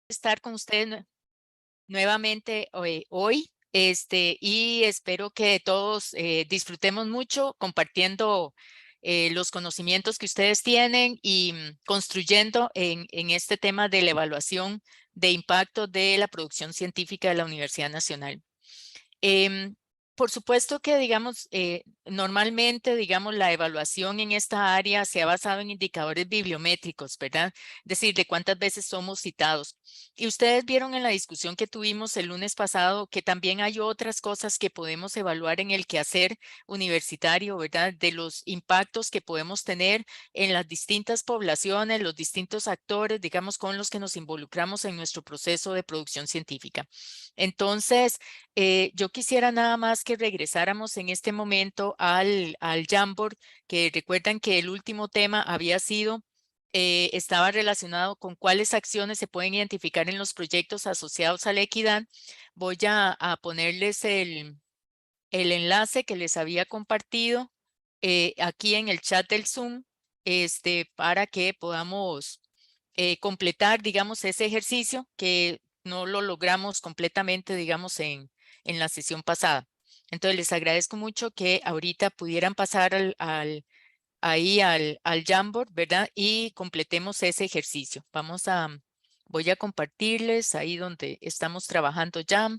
Estar con ustedes nuevamente hoy, y espero que todos disfrutemos mucho compartiendo los conocimientos que ustedes tienen y construyendo en este tema de la evaluación de impacto de la producción científica de la Universidad Nacional. Em, por supuesto que, digamos, normalmente, digamos, la evaluación en esta área se ha basado en indicadores bibliométricos, ¿verdad? Es decir, de cuántas veces somos citados. Y ustedes vieron en la discusión que tuvimos el lunes pasado que también hay otras cosas que podemos evaluar en el quehacer universitario, ¿verdad? De los impactos que podemos tener en las distintas poblaciones, los distintos actores, digamos, con los que nos involucramos en nuestro proceso de producción científica. Entonces, yo quisiera nada más que regresáramos en este momento al Jamboard, que recuerdan que el último tema había sido, estaba relacionado con cuáles acciones se pueden identificar en los proyectos asociados a la equidad. Voy a ponerles el enlace que les había compartido aquí en el chat del Zoom, para que podamos completar, digamos, ese ejercicio que no lo logramos completamente, digamos, en la sesión pasada. Entonces, les agradezco mucho que ahorita pudieran pasar ahí al Jamboard, ¿verdad? Y completemos ese ejercicio. Voy a compartirles ahí donde estamos trabajando ya.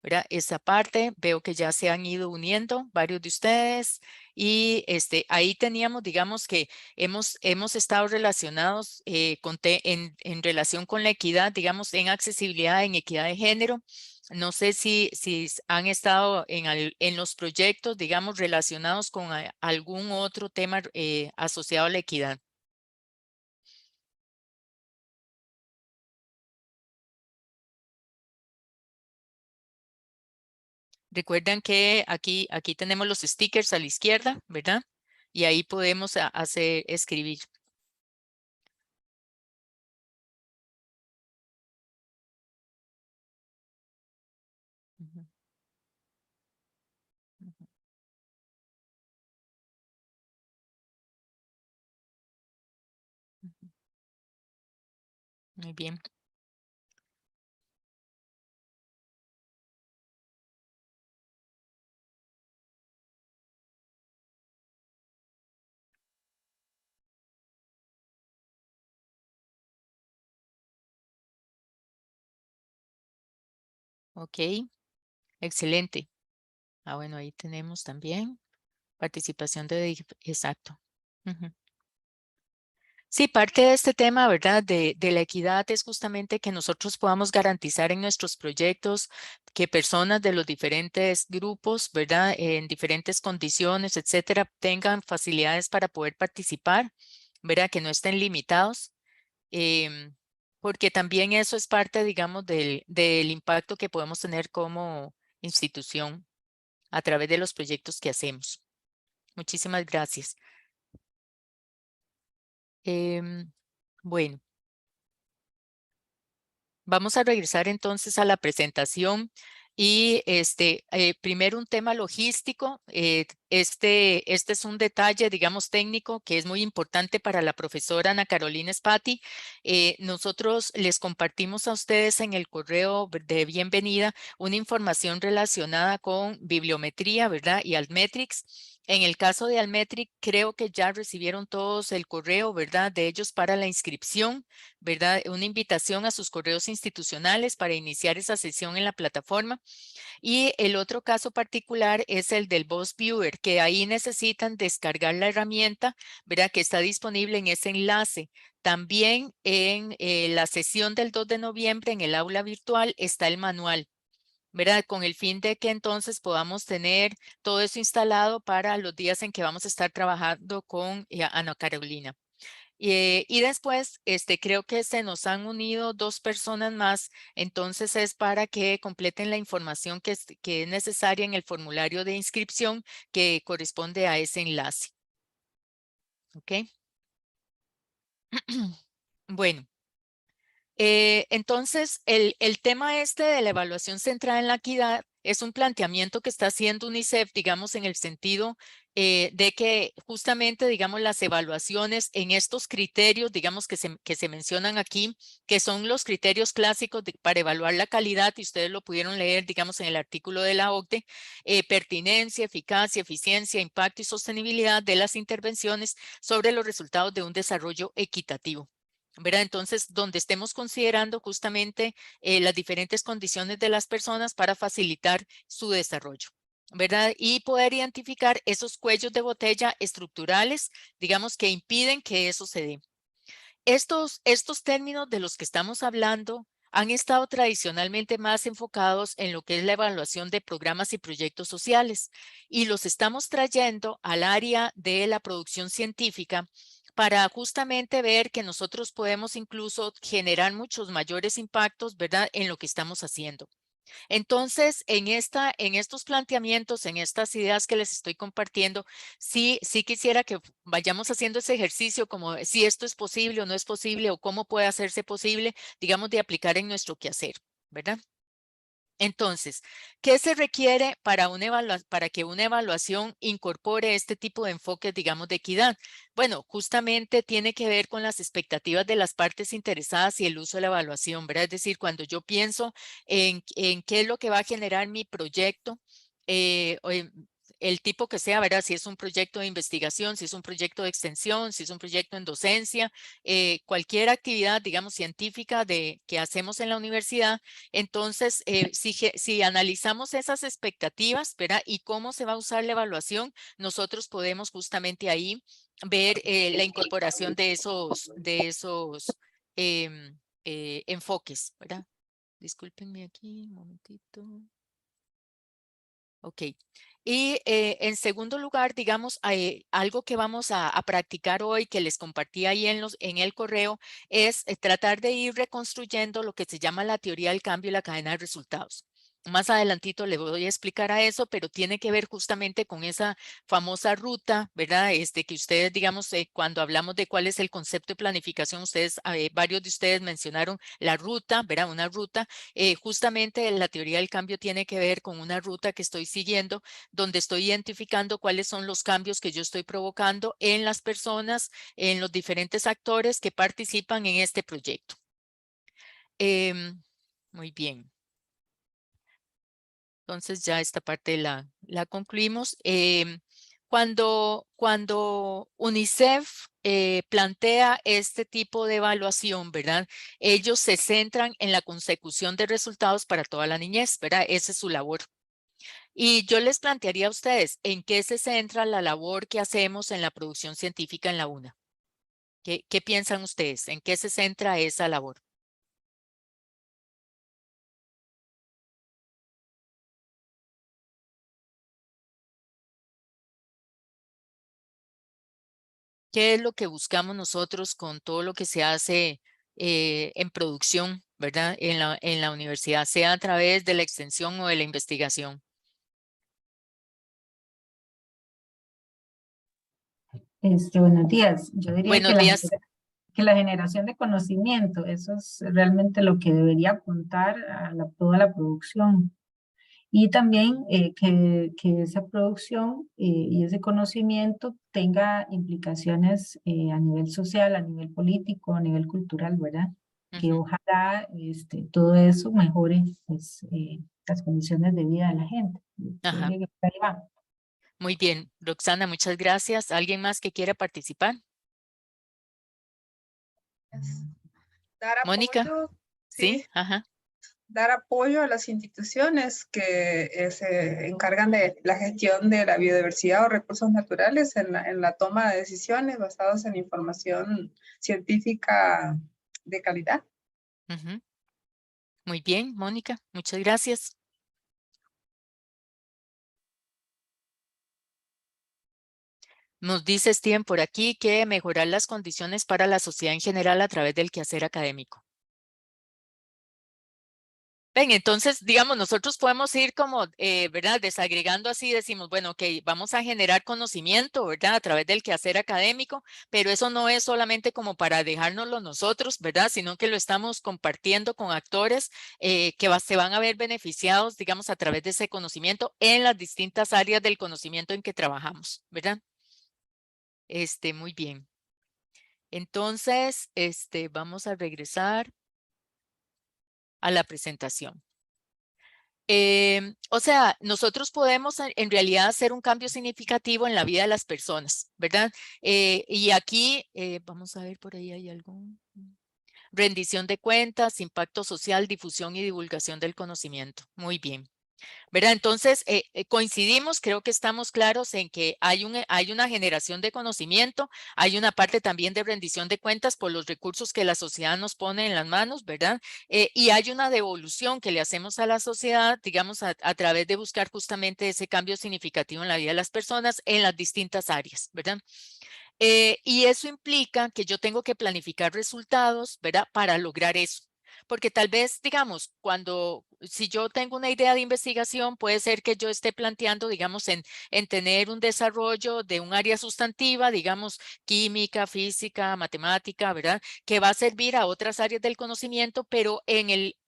¿Verdad? Esa parte, veo que ya se han ido uniendo varios de ustedes y ahí teníamos, digamos que hemos estado relacionados en relación con la equidad, digamos, en accesibilidad, en equidad de género. No sé si han estado en los proyectos, digamos, relacionados con algún otro tema asociado a la equidad. Recuerden que aquí tenemos los stickers a la izquierda, ¿verdad? Y ahí podemos escribir. Ujú, ujú, ujú. Muy bien, ok, excelente. Bueno, ahí tenemos también participación exacto. Ujú. Sí, parte de este tema, ¿verdad? De la equidad es justamente que nosotros podamos garantizar en nuestros proyectos que personas de los diferentes grupos, ¿verdad? En diferentes condiciones, etcétera, tengan facilidades para poder participar, ¿verdad? Que no estén limitados, em, porque también eso es parte, digamos, del impacto que podemos tener como institución a través de los proyectos que hacemos. Muchísimas gracias. Em, bueno. Vamos a regresar entonces a la presentación y primero un tema logístico. Este es un detalle, digamos, técnico que es muy importante para la profesora Ana Carolina Spati. Nosotros les compartimos a ustedes en el correo de bienvenida una información relacionada con bibliometría, ¿verdad? Y Altmetrics. En el caso de Altmetric, creo que ya recibieron todos el correo, ¿verdad? De ellos para la inscripción. ¿Verdad? Una invitación a sus correos institucionales para iniciar esa sesión en la plataforma. Y el otro caso particular es el del Boss Viewer, que ahí necesitan descargar la herramienta, ¿verdad? Que está disponible en ese enlace. También en la sesión del 2 de noviembre en el aula virtual está el manual. ¿Verdad? Con el fin de que entonces podamos tener todo eso instalado para los días en que vamos a estar trabajando con Ana Carolina. Y después, creo que se nos han unido dos personas más, entonces es para que completen la información que es necesaria en el formulario de inscripción que corresponde a ese enlace. ¿Ok? Bueno, entonces el tema de la evaluación centrada en la equidad es un planteamiento que está haciendo UNICEF, digamos, en el sentido de que justamente, digamos, las evaluaciones en estos criterios, digamos, que se mencionan aquí, que son los criterios clásicos para evaluar la calidad, y ustedes lo pudieron leer, digamos, en el artículo de la OCDE, pertinencia, eficacia, eficiencia, impacto y sostenibilidad de las intervenciones sobre los resultados de un desarrollo equitativo. ¿Verdad? Entonces, donde estemos considerando justamente las diferentes condiciones de las personas para facilitar su desarrollo, ¿verdad? Y poder identificar esos cuellos de botella estructurales, digamos, que impiden que eso se dé. Estos términos de los que estamos hablando han estado tradicionalmente más enfocados en lo que es la evaluación de programas y proyectos sociales, y los estamos trayendo al área de la producción científica para justamente ver que nosotros podemos incluso generar muchos mayores impactos, ¿verdad?, en lo que estamos haciendo. Entonces, en estos planteamientos, en estas ideas que les estoy compartiendo, sí quisiera que vayamos haciendo ese ejercicio como si esto es posible o no es posible, o cómo puede hacerse posible, digamos, de aplicar en nuestro quehacer, ¿verdad? Entonces, ¿qué se requiere para que una evaluación incorpore este tipo de enfoques, digamos, de equidad? Bueno, justamente tiene que ver con las expectativas de las partes interesadas y el uso de la evaluación, ¿verdad? Es decir, cuando yo pienso en qué es lo que va a generar mi proyecto, o el tipo que sea, ¿verdad? Si es un proyecto de investigación, si es un proyecto de extensión, si es un proyecto en docencia, cualquier actividad, digamos, científica que hacemos en la universidad. Entonces, si analizamos esas expectativas, ¿verdad? Y cómo se va a usar la evaluación, nosotros podemos justamente ahí ver la incorporación de esos enfoques, ¿verdad? Discúlpenme aquí un momentito. Ok. Y en segundo lugar, digamos, algo que vamos a practicar hoy, que les compartí ahí en el correo, es tratar de ir reconstruyendo lo que se llama la teoría del cambio y la cadena de resultados. Más adelantito le voy a explicar a eso, pero tiene que ver justamente con esa famosa ruta, ¿verdad? Que ustedes, digamos, cuando hablamos de cuál es el concepto de planificación, varios de ustedes mencionaron la ruta, ¿verdad? Una ruta. Justamente la teoría del cambio tiene que ver con una ruta que estoy siguiendo, donde estoy identificando cuáles son los cambios que yo estoy provocando en las personas, en los diferentes actores que participan en este proyecto. Muy bien. Entonces ya esta parte la concluimos. Cuando UNICEF plantea este tipo de evaluación, ¿verdad? Ellos se centran en la consecución de resultados para toda la niñez, ¿verdad? Esa es su labor. Y yo les plantearía a ustedes, ¿en qué se centra la labor que hacemos en la producción científica en la UNA? ¿Qué piensan ustedes? ¿En qué se centra esa labor? ¿Qué es lo que buscamos nosotros con todo lo que se hace en producción, ¿verdad? En la universidad, sea a través de la extensión o de la investigación. Buenos días. Yo diría Buenos días. que la generación de conocimiento, eso es realmente lo que debería apuntar a toda la producción. Y también que esa producción y ese conocimiento tenga implicaciones a nivel social, a nivel político, a nivel cultural, ¿verdad? Que Ujú. ojalá todo eso mejore pues, las condiciones de vida de la gente. Yo Ajá. diría que por ahí va. Muy bien, Roxana, muchas gracias. ¿Alguien más que quiera participar? Dar Mónica, apoyo, sí, sí, ajá. dar apoyo a las instituciones que se encargan de la gestión de la biodiversidad o recursos naturales en la toma de decisiones basadas en información científica de calidad. Ujú. Muy bien, Mónica, muchas gracias. Nos dice Steven por aquí que mejorar las condiciones para la sociedad en general a través del quehacer académico. Ven, entonces, digamos, nosotros podemos ir como, ¿verdad? Desagregando así, decimos, bueno, ok, vamos a generar conocimiento, ¿verdad? A través del quehacer académico, pero eso no es solamente como para dejárnoslo nosotros, ¿verdad? Sino que lo estamos compartiendo con actores se van a ver beneficiados, digamos, a través de ese conocimiento en las distintas áreas del conocimiento en que trabajamos, ¿verdad? Muy bien. Entonces, vamos a regresar a la presentación. O sea, nosotros podemos en realidad hacer un cambio significativo en la vida de las personas, ¿verdad? Y aquí, vamos a ver, por ahí hay algo. Rendición de cuentas, impacto social, difusión y divulgación del conocimiento. Muy bien. ¿Verdad? Entonces, coincidimos, creo que estamos claros en que hay una generación de conocimiento, hay una parte también de rendición de cuentas por los recursos que la sociedad nos pone en las manos, ¿verdad? Y hay una devolución que le hacemos a la sociedad, digamos, a través de buscar justamente ese cambio significativo en la vida de las personas en las distintas áreas, ¿verdad? Y eso implica que yo tengo que planificar resultados, ¿verdad? Para lograr eso. Porque tal vez, digamos, si yo tengo una idea de investigación, puede ser que yo esté planteando, digamos, en tener un desarrollo de un área sustantiva, digamos, química, física, matemática, ¿verdad? Que va a servir a otras áreas del conocimiento, pero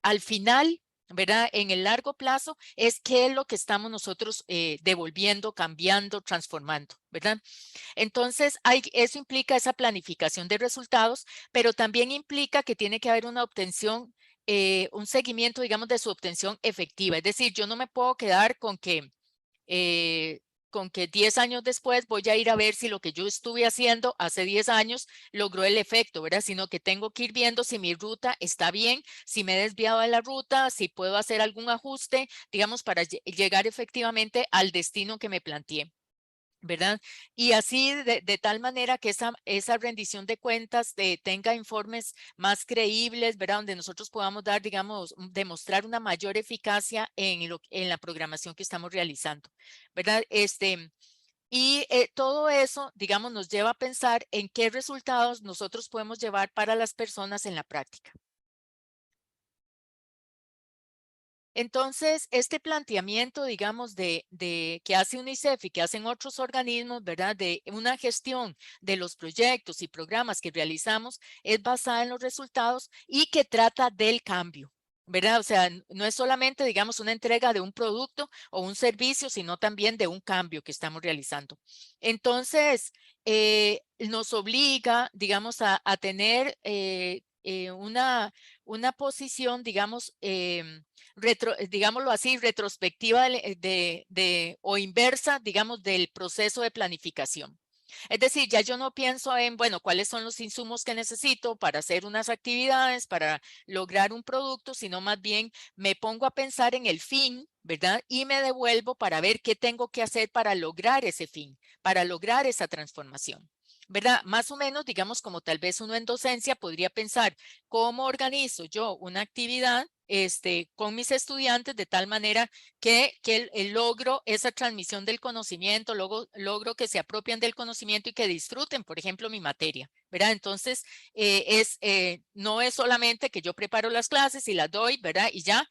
al final, ¿verdad? En el largo plazo es qué es lo que estamos nosotros devolviendo, cambiando, transformando, ¿verdad? Entonces, eso implica esa planificación de resultados, pero también implica que tiene que haber una obtención, un seguimiento, digamos, de su obtención efectiva. Es decir, yo no me puedo quedar con que 10 años después voy a ir a ver si lo que yo estuve haciendo hace 10 años logró el efecto, ¿verdad? Sino que tengo que ir viendo si mi ruta está bien, si me he desviado de la ruta, si puedo hacer algún ajuste, digamos, para llegar efectivamente al destino que me planteé. ¿Verdad? Y así de tal manera que esa rendición de cuentas tenga informes más creíbles, ¿verdad? Donde nosotros podamos dar, digamos, demostrar una mayor eficacia en la programación que estamos realizando, ¿verdad? Y todo eso, digamos, nos lleva a pensar en qué resultados nosotros podemos llevar para las personas en la práctica. Entonces, este planteamiento, digamos, que hace UNICEF y que hacen otros organismos, ¿verdad? De una gestión de los proyectos y programas que realizamos es basada en los resultados y que trata del cambio, ¿verdad? O sea, no es solamente, digamos, una entrega de un producto o un servicio, sino también de un cambio que estamos realizando. Entonces, nos obliga, digamos, a tener una posición, digamos, digámoslo así, retrospectiva o inversa, digamos, del proceso de planificación. Es decir, ya yo no pienso en, bueno, cuáles son los insumos que necesito para hacer unas actividades, para lograr un producto, sino más bien me pongo a pensar en el fin, ¿verdad? Y me devuelvo para ver qué tengo que hacer para lograr ese fin, para lograr esa transformación. ¿Verdad? Más o menos, digamos, como tal vez uno en docencia podría pensar cómo organizo yo una actividad con mis estudiantes de tal manera que logro esa transmisión del conocimiento, logro que se apropien del conocimiento y que disfruten, por ejemplo, mi materia, ¿verdad? Entonces, no es solamente que yo preparo las clases y las doy, ¿verdad? Y ya,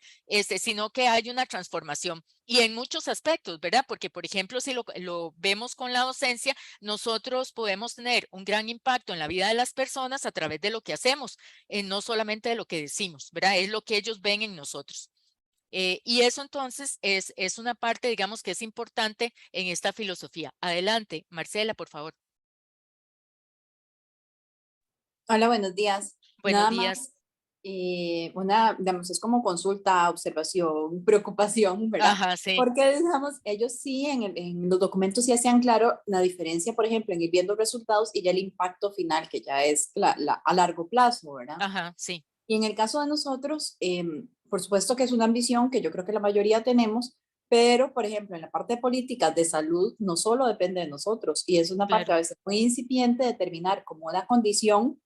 sino que hay una transformación. Y en muchos aspectos, ¿verdad? Porque, por ejemplo, si lo vemos con la docencia, nosotros podemos tener un gran impacto en la vida de las personas a través de lo que hacemos, no solamente de lo que decimos, ¿verdad? Es lo que ellos ven en nosotros. Y eso entonces es una parte, digamos, que es importante en esta filosofía. Adelante, Marcela, por favor. Hola, buenos días. Buenos Nada días. más, digamos, es como consulta, observación, preocupación, ¿verdad? Ajá, sí, Porque, digamos, ellos sí, en los documentos sí hacían claro la diferencia, por ejemplo, en ir viendo resultados y ya el impacto final, que ya es a largo plazo, ¿verdad? ajá, sí, Y en el caso de nosotros, por supuesto que es una ambición que yo creo que la mayoría tenemos, pero, por ejemplo, en la parte de políticas de salud no solo depende de nosotros, y es una parte claro, a veces muy incipiente de determinar como una condición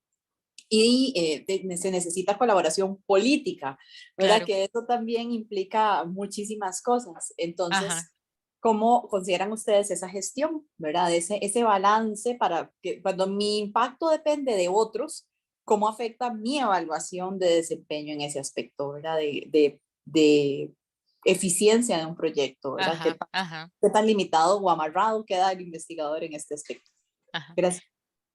y se necesita colaboración política, ¿verdad? claro, Que eso también implica muchísimas cosas. ajá. Entonces, ¿cómo consideran ustedes esa gestión, ¿verdad? Ese balance para que cuando mi impacto depende de otros, ¿cómo afecta mi evaluación de desempeño en ese aspecto, ¿verdad? De de eficiencia de un proyecto, ¿verdad? Ajá, ajá, ¿Qué tan limitado o amarrado queda el investigador en este aspecto? ajá. Gracias.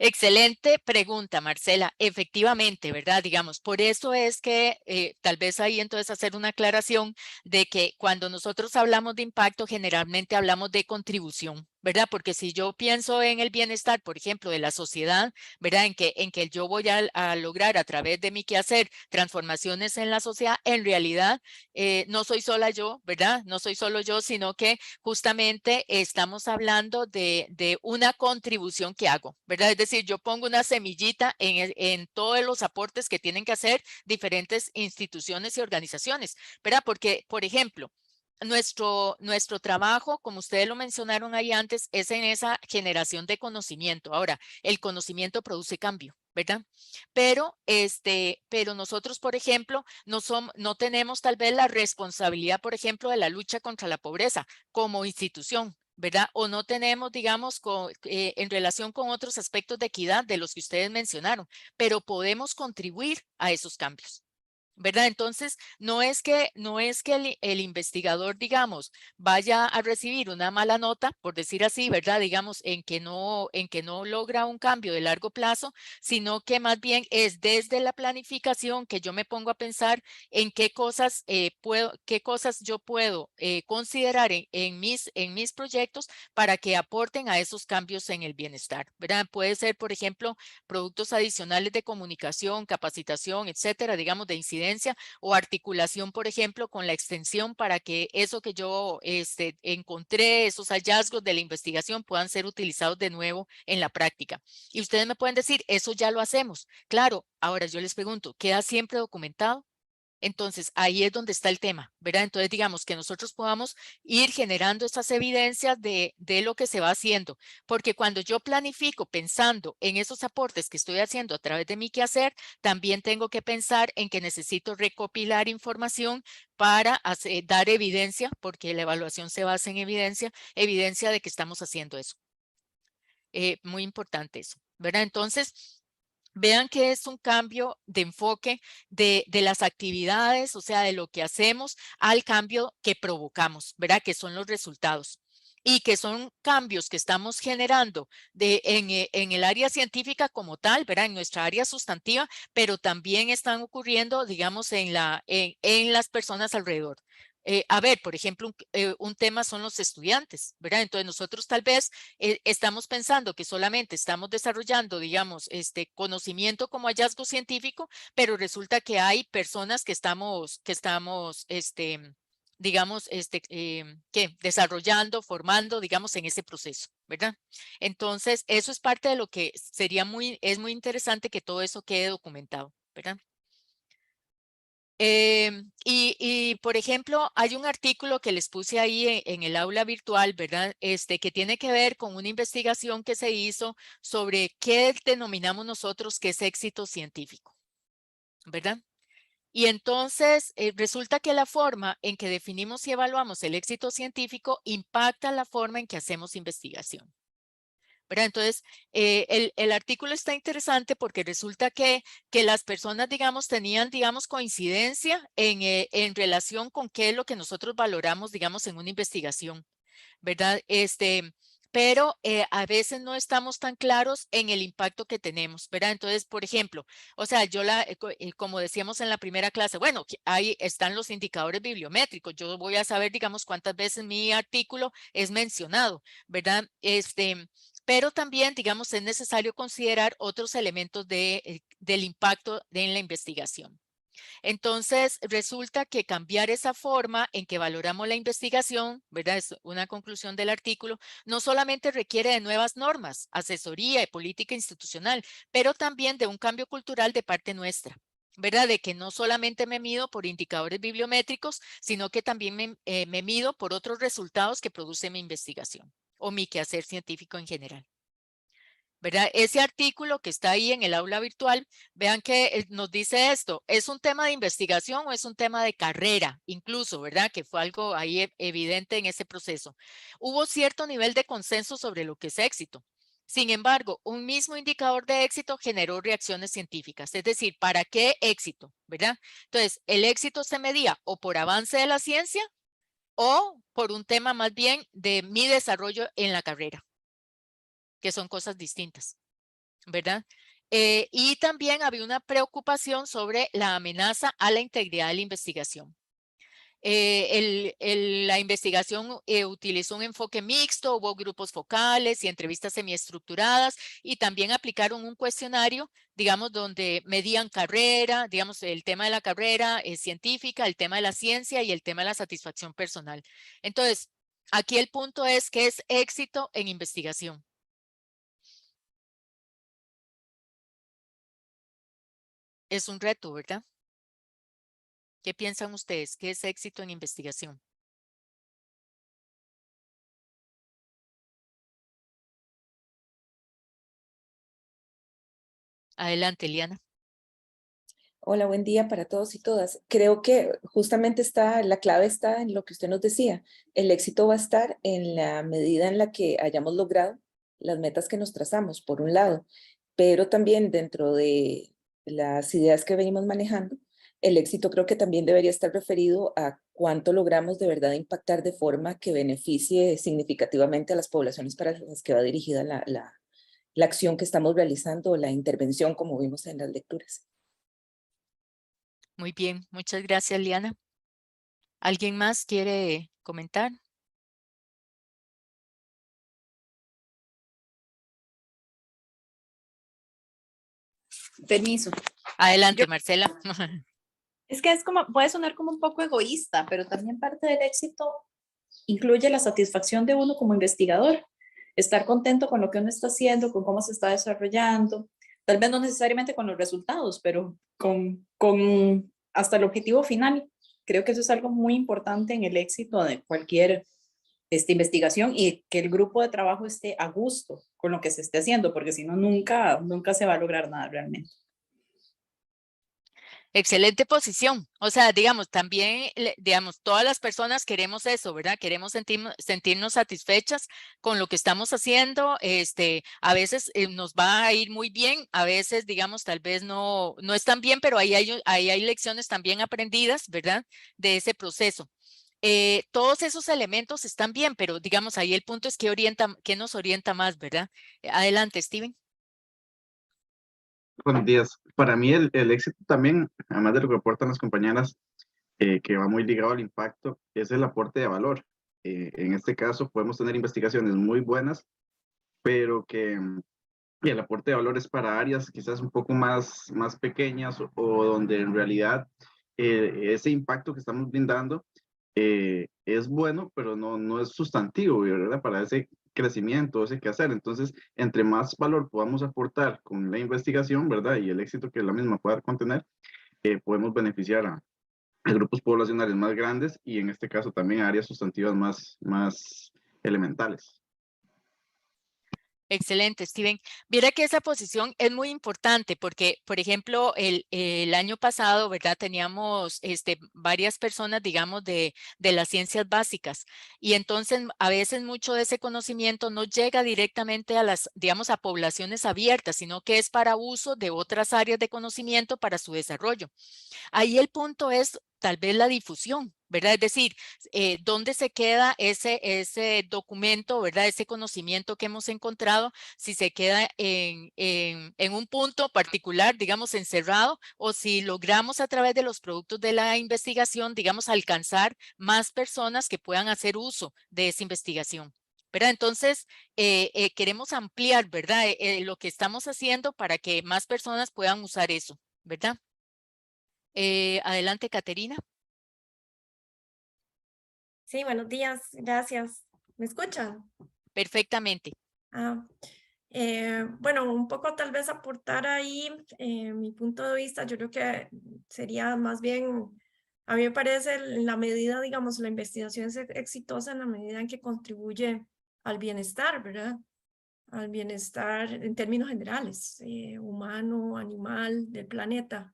Excelente pregunta, Marcela. Efectivamente, ¿verdad? Digamos, por eso es que tal vez ahí entonces hacer una aclaración de que cuando nosotros hablamos de impacto, generalmente hablamos de contribución, ¿verdad? Porque si yo pienso en el bienestar, por ejemplo, de la sociedad, ¿verdad? En que yo voy a lograr a través de mi quehacer transformaciones en la sociedad, en realidad no soy sola yo, ¿verdad? No soy solo yo, sino que justamente estamos hablando de una contribución que hago, ¿verdad? Es decir, yo pongo una semillita en todos los aportes que tienen que hacer diferentes instituciones y organizaciones, ¿verdad? Porque, por ejemplo, nuestro trabajo, como ustedes lo mencionaron ahí antes, es en esa generación de conocimiento. Ahora, el conocimiento produce cambio, ¿verdad? Pero nosotros, por ejemplo, no tenemos tal vez la responsabilidad, por ejemplo, de la lucha contra la pobreza como institución, ¿verdad? O no tenemos, digamos, en relación con otros aspectos de equidad de los que ustedes mencionaron, pero podemos contribuir a esos cambios. ¿Verdad? Entonces, no es que el investigador, digamos, vaya a recibir una mala nota, por decir así, ¿verdad? Digamos, en que no logra un cambio de largo plazo, sino que más bien es desde la planificación que yo me pongo a pensar en qué cosas yo puedo considerar en mis proyectos para que aporten a esos cambios en el bienestar, ¿verdad? Puede ser, por ejemplo, productos adicionales de comunicación, capacitación, etcétera, digamos, de incidencia o articulación, por ejemplo, con la extensión para que eso que yo encontré, esos hallazgos de la investigación puedan ser utilizados de nuevo en la práctica. Y ustedes me pueden decir, eso ya lo hacemos. Claro, ahora yo les pregunto, ¿queda siempre documentado? Entonces, ahí es donde está el tema, ¿verdad? Entonces, digamos que nosotros podamos ir generando esas evidencias de lo que se va haciendo, porque cuando yo planifico pensando en esos aportes que estoy haciendo a través de mi quehacer, también tengo que pensar en que necesito recopilar información para dar evidencia, porque la evaluación se basa en evidencia de que estamos haciendo eso. Muy importante eso, ¿verdad? Entonces, vean que es un cambio de enfoque de las actividades, o sea, de lo que hacemos al cambio que provocamos, ¿verdad? Que son los resultados. Y que son cambios que estamos generando en el área científica como tal, ¿verdad? En nuestra área sustantiva, pero también están ocurriendo, digamos, en las personas alrededor. A ver, por ejemplo, un tema son los estudiantes, ¿verdad? Entonces nosotros tal vez estamos pensando que solamente estamos desarrollando, digamos, conocimiento como hallazgo científico, pero resulta que hay personas que estamos digamos, desarrollando, formando, digamos, en ese proceso, ¿verdad? Entonces, eso es parte de lo que es muy interesante que todo eso quede documentado, ¿verdad? Por ejemplo, hay un artículo que les puse ahí en el aula virtual, ¿verdad? Que tiene que ver con una investigación que se hizo sobre qué denominamos nosotros que es éxito científico, ¿verdad? Y entonces resulta que la forma en que definimos y evaluamos el éxito científico impacta la forma en que hacemos investigación. ¿Verdad? Entonces, el artículo está interesante porque resulta que las personas, digamos, tenían, digamos, coincidencia en relación con qué es lo que nosotros valoramos, digamos, en una investigación, ¿verdad? Pero a veces no estamos tan claros en el impacto que tenemos, ¿verdad? Entonces, por ejemplo, o sea, como decíamos en la primera clase, bueno, ahí están los indicadores bibliométricos. Yo voy a saber, digamos, cuántas veces mi artículo es mencionado, ¿verdad? Pero también, digamos, es necesario considerar otros elementos del impacto en la investigación. Entonces, resulta que cambiar esa forma en que valoramos la investigación, ¿verdad? Es una conclusión del artículo, no solamente requiere de nuevas normas, asesoría y política institucional, pero también de un cambio cultural de parte nuestra. ¿Verdad? De que no solamente me mido por indicadores bibliométricos, sino que también me mido por otros resultados que produce mi investigación o mi quehacer científico en general. ¿Verdad? Ese artículo que está ahí en el aula virtual, vean que nos dice esto, ¿es un tema de investigación o es un tema de carrera? Incluso, ¿verdad? Que fue algo ahí evidente en ese proceso. Hubo cierto nivel de consenso sobre lo que es éxito. Sin embargo, un mismo indicador de éxito generó reacciones científicas. Es decir, ¿para qué éxito? ¿Verdad? Entonces, el éxito se medía o por avance de la ciencia o por un tema más bien de mi desarrollo en la carrera, que son cosas distintas, ¿verdad? Y también había una preocupación sobre la amenaza a la integridad de la investigación. La investigación utilizó un enfoque mixto, hubo grupos focales y entrevistas semiestructuradas y también aplicaron un cuestionario, digamos, donde medían carrera, digamos, el tema de la carrera científica, el tema de la ciencia y el tema de la satisfacción personal. Entonces, aquí el punto es que es éxito en investigación. Es un reto, ¿verdad? ¿Qué piensan ustedes? ¿Qué es éxito en investigación? Adelante, Liana. Hola, buen día para todos y todas. Creo que justamente la clave está en lo que usted nos decía. El éxito va a estar en la medida en la que hayamos logrado las metas que nos trazamos, por un lado, pero también dentro de las ideas que venimos manejando, el éxito creo que también debería estar referido a cuánto logramos de verdad impactar de forma que beneficie significativamente a las poblaciones para las que va dirigida la acción que estamos realizando, la intervención, como vimos en las lecturas. Muy bien, muchas gracias, Liana. ¿Alguien más quiere comentar? Permiso. Adelante, Yo- Marcela. Es que es como, puede sonar como un poco egoísta, pero también parte del éxito incluye la satisfacción de uno como investigador, estar contento con lo que uno está haciendo, con cómo se está desarrollando, tal vez no necesariamente con los resultados, pero con hasta el objetivo final. Creo que eso es algo muy importante en el éxito de cualquier investigación y que el grupo de trabajo esté a gusto con lo que se esté haciendo, porque si no, nunca se va a lograr nada realmente. Excelente posición. O sea, digamos, también, digamos, todas las personas queremos eso, ¿verdad? Queremos sentirnos satisfechas con lo que estamos haciendo. A veces nos va a ir muy bien, a veces, digamos, tal vez no es tan bien, pero ahí hay lecciones también aprendidas, ¿verdad? De ese proceso. Todos esos elementos están bien, pero digamos, ahí el punto es qué nos orienta más, ¿verdad? Adelante, Steven. Buenos días. Para mí el éxito también, además de lo que aportan las compañeras, que va muy ligado al impacto, es el aporte de valor. En este caso podemos tener investigaciones muy buenas, pero y el aporte de valor es para áreas quizás un poco más pequeñas o donde en realidad ese impacto que estamos brindando es bueno, pero no es sustantivo, ¿verdad? Para ese crecimiento, ese quehacer. Entonces, entre más valor podamos aportar con la investigación, ¿verdad? Y el éxito que la misma pueda contener, podemos beneficiar a grupos poblacionales más grandes y en este caso también a áreas sustantivas más elementales. Excelente, Steven. Mira que esa posición es muy importante porque, por ejemplo, el año pasado, ¿verdad? Teníamos varias personas, digamos, de las ciencias básicas y entonces a veces mucho de ese conocimiento no llega directamente a digamos, a poblaciones abiertas, sino que es para uso de otras áreas de conocimiento para su desarrollo. Ahí el punto es tal vez la difusión, ¿verdad? Es decir, ¿dónde se queda ese documento, ¿verdad? Ese conocimiento que hemos encontrado, si se queda en un punto particular, digamos, encerrado, o si logramos a través de los productos de la investigación, digamos, alcanzar más personas que puedan hacer uso de esa investigación. ¿Verdad? Entonces, queremos ampliar, ¿verdad? Lo que estamos haciendo para que más personas puedan usar eso, ¿verdad? Adelante, Caterina. Sí, buenos días, gracias. ¿Me escuchan? Perfectamente. Bueno, un poco tal vez aportar ahí mi punto de vista. Yo creo que sería más bien, a mí me parece en la medida, digamos, la investigación es exitosa en la medida en que contribuye al bienestar, ¿verdad? Al bienestar en términos generales, humano, animal, del planeta.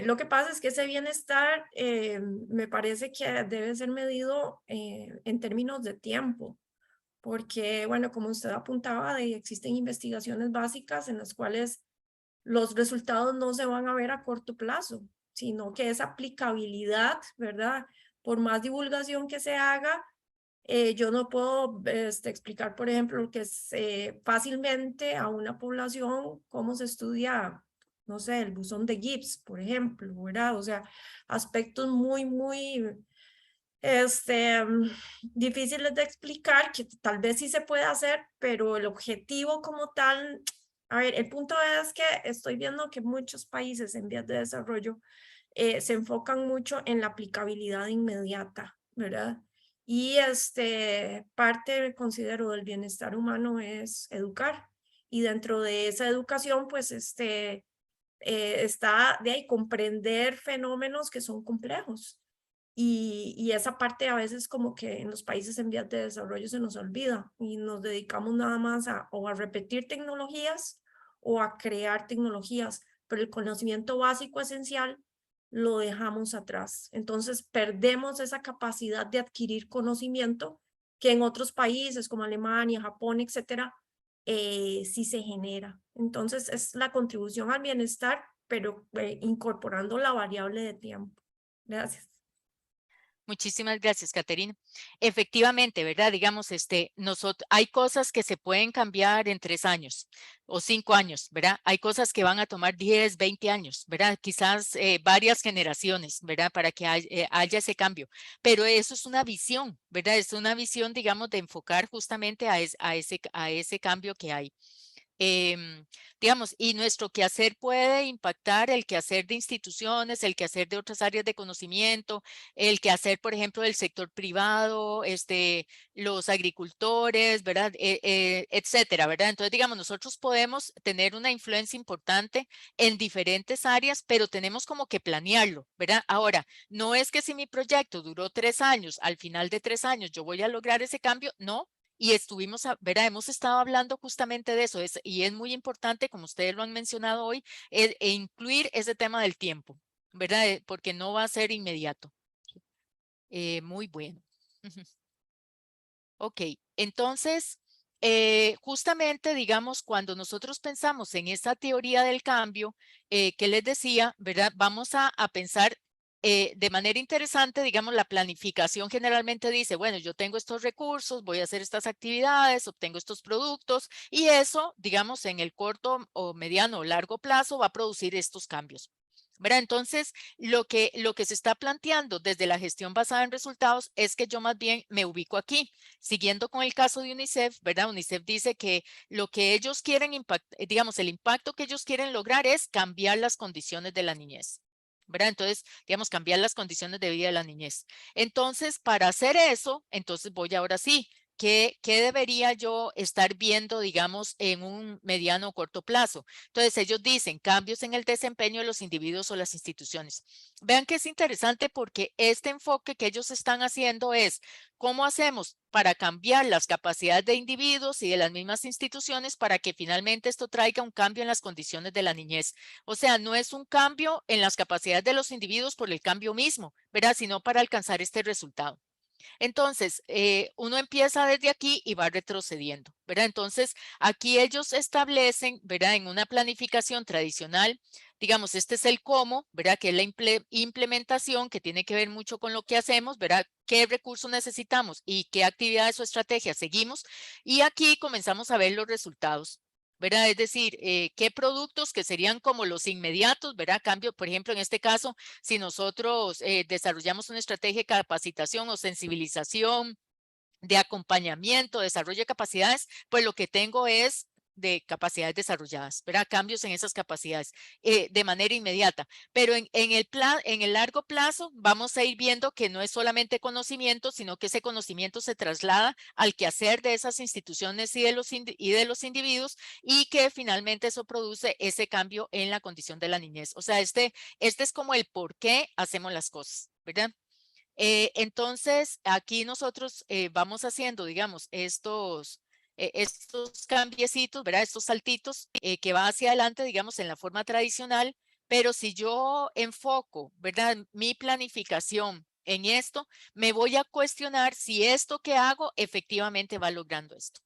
Lo que pasa es que ese bienestar me parece que debe ser medido en términos de tiempo, porque, bueno, como usted apuntaba, existen investigaciones básicas en las cuales los resultados no se van a ver a corto plazo, sino que esa aplicabilidad, ¿verdad? Por más divulgación que se haga, yo no puedo explicar, por ejemplo, que es fácilmente a una población cómo se estudia, no sé, el buzón de Gibbs, por ejemplo, ¿verdad? O sea, aspectos muy difíciles de explicar, que tal vez sí se puede hacer, pero el objetivo como tal, a ver, el punto es que estoy viendo que muchos países en vías de desarrollo se enfocan mucho en la aplicabilidad inmediata, ¿verdad? Y parte, considero, del bienestar humano es educar. Y dentro de esa educación, pues, está de ahí comprender fenómenos que son complejos. Y esa parte a veces como que en los países en vías de desarrollo se nos olvida y nos dedicamos nada más o a repetir tecnologías o a crear tecnologías, pero el conocimiento básico esencial lo dejamos atrás. Entonces perdemos esa capacidad de adquirir conocimiento que en otros países como Alemania, Japón, etcétera, sí se genera. Entonces es la contribución al bienestar, pero incorporando la variable de tiempo. Gracias. Muchísimas gracias, Caterina. Efectivamente, ¿verdad? Digamos, hay cosas que se pueden cambiar en 3 años o 5 años, ¿verdad? Hay cosas que van a tomar 10, 20 años, ¿verdad? Quizás varias generaciones, ¿verdad? Para que haya ese cambio. Pero eso es una visión, ¿verdad? Es una visión, digamos, de enfocar justamente a ese cambio que hay. Digamos, y nuestro quehacer puede impactar el quehacer de instituciones, el quehacer de otras áreas de conocimiento, el quehacer, por ejemplo, del sector privado, los agricultores, ¿verdad? Etcétera, ¿verdad? Entonces, digamos, nosotros podemos tener una influencia importante en diferentes áreas, pero tenemos como que planearlo, ¿verdad? Ahora, no es que si mi proyecto duró 3 años, al final de 3 años yo voy a lograr ese cambio, no. Y ¿verdad? Hemos estado hablando justamente de eso y es muy importante, como ustedes lo han mencionado hoy, incluir ese tema del tiempo, ¿verdad? Porque no va a ser inmediato. Muy bueno. Ok, entonces, justamente, digamos, cuando nosotros pensamos en esta teoría del cambio, que les decía, ¿verdad? Vamos a pensar de manera interesante, digamos, la planificación generalmente dice, bueno, yo tengo estos recursos, voy a hacer estas actividades, obtengo estos productos y eso, digamos, en el corto o mediano o largo plazo va a producir estos cambios. ¿Verdad? Entonces, lo que se está planteando desde la gestión basada en resultados es que yo más bien me ubico aquí. Siguiendo con el caso de UNICEF, ¿verdad? UNICEF dice que lo que ellos quieren digamos, el impacto que ellos quieren lograr es cambiar las condiciones de la niñez, ¿verdad? Entonces, digamos, cambiar las condiciones de vida de la niñez. Entonces, para hacer eso, entonces voy ahora sí. ¿Qué debería yo estar viendo, digamos, en un mediano o corto plazo? Entonces, ellos dicen cambios en el desempeño de los individuos o las instituciones. Vean que es interesante porque este enfoque que ellos están haciendo es cómo hacemos para cambiar las capacidades de individuos y de las mismas instituciones para que finalmente esto traiga un cambio en las condiciones de la niñez. O sea, no es un cambio en las capacidades de los individuos por el cambio mismo, ¿verdad? Sino para alcanzar este resultado. Entonces, uno empieza desde aquí y va retrocediendo, ¿verdad? Entonces, aquí ellos establecen, ¿verdad? En una planificación tradicional, digamos, este es el cómo, ¿verdad? Que es la implementación que tiene que ver mucho con lo que hacemos, ¿verdad? ¿Qué recursos necesitamos y qué actividades o estrategias seguimos? Y aquí comenzamos a ver los resultados. ¿Verdad? Es decir, qué productos que serían como los inmediatos, ¿verdad? Cambio, por ejemplo, en este caso, si nosotros desarrollamos una estrategia de capacitación o sensibilización, de acompañamiento, desarrollo de capacidades, pues lo que tengo es de capacidades desarrolladas, ¿verdad? Cambios en esas capacidades de manera inmediata. Pero en el largo plazo vamos a ir viendo que no es solamente conocimiento, sino que ese conocimiento se traslada al quehacer de esas instituciones y de los individuos y que finalmente eso produce ese cambio en la condición de la niñez. O sea, este es como el por qué hacemos las cosas, ¿verdad? Entonces, aquí nosotros vamos haciendo, digamos, estos cambiecitos, ¿verdad? Estos saltitos que va hacia adelante, digamos, en la forma tradicional, pero si yo enfoco, ¿verdad? Mi planificación en esto, me voy a cuestionar si esto que hago efectivamente va logrando esto.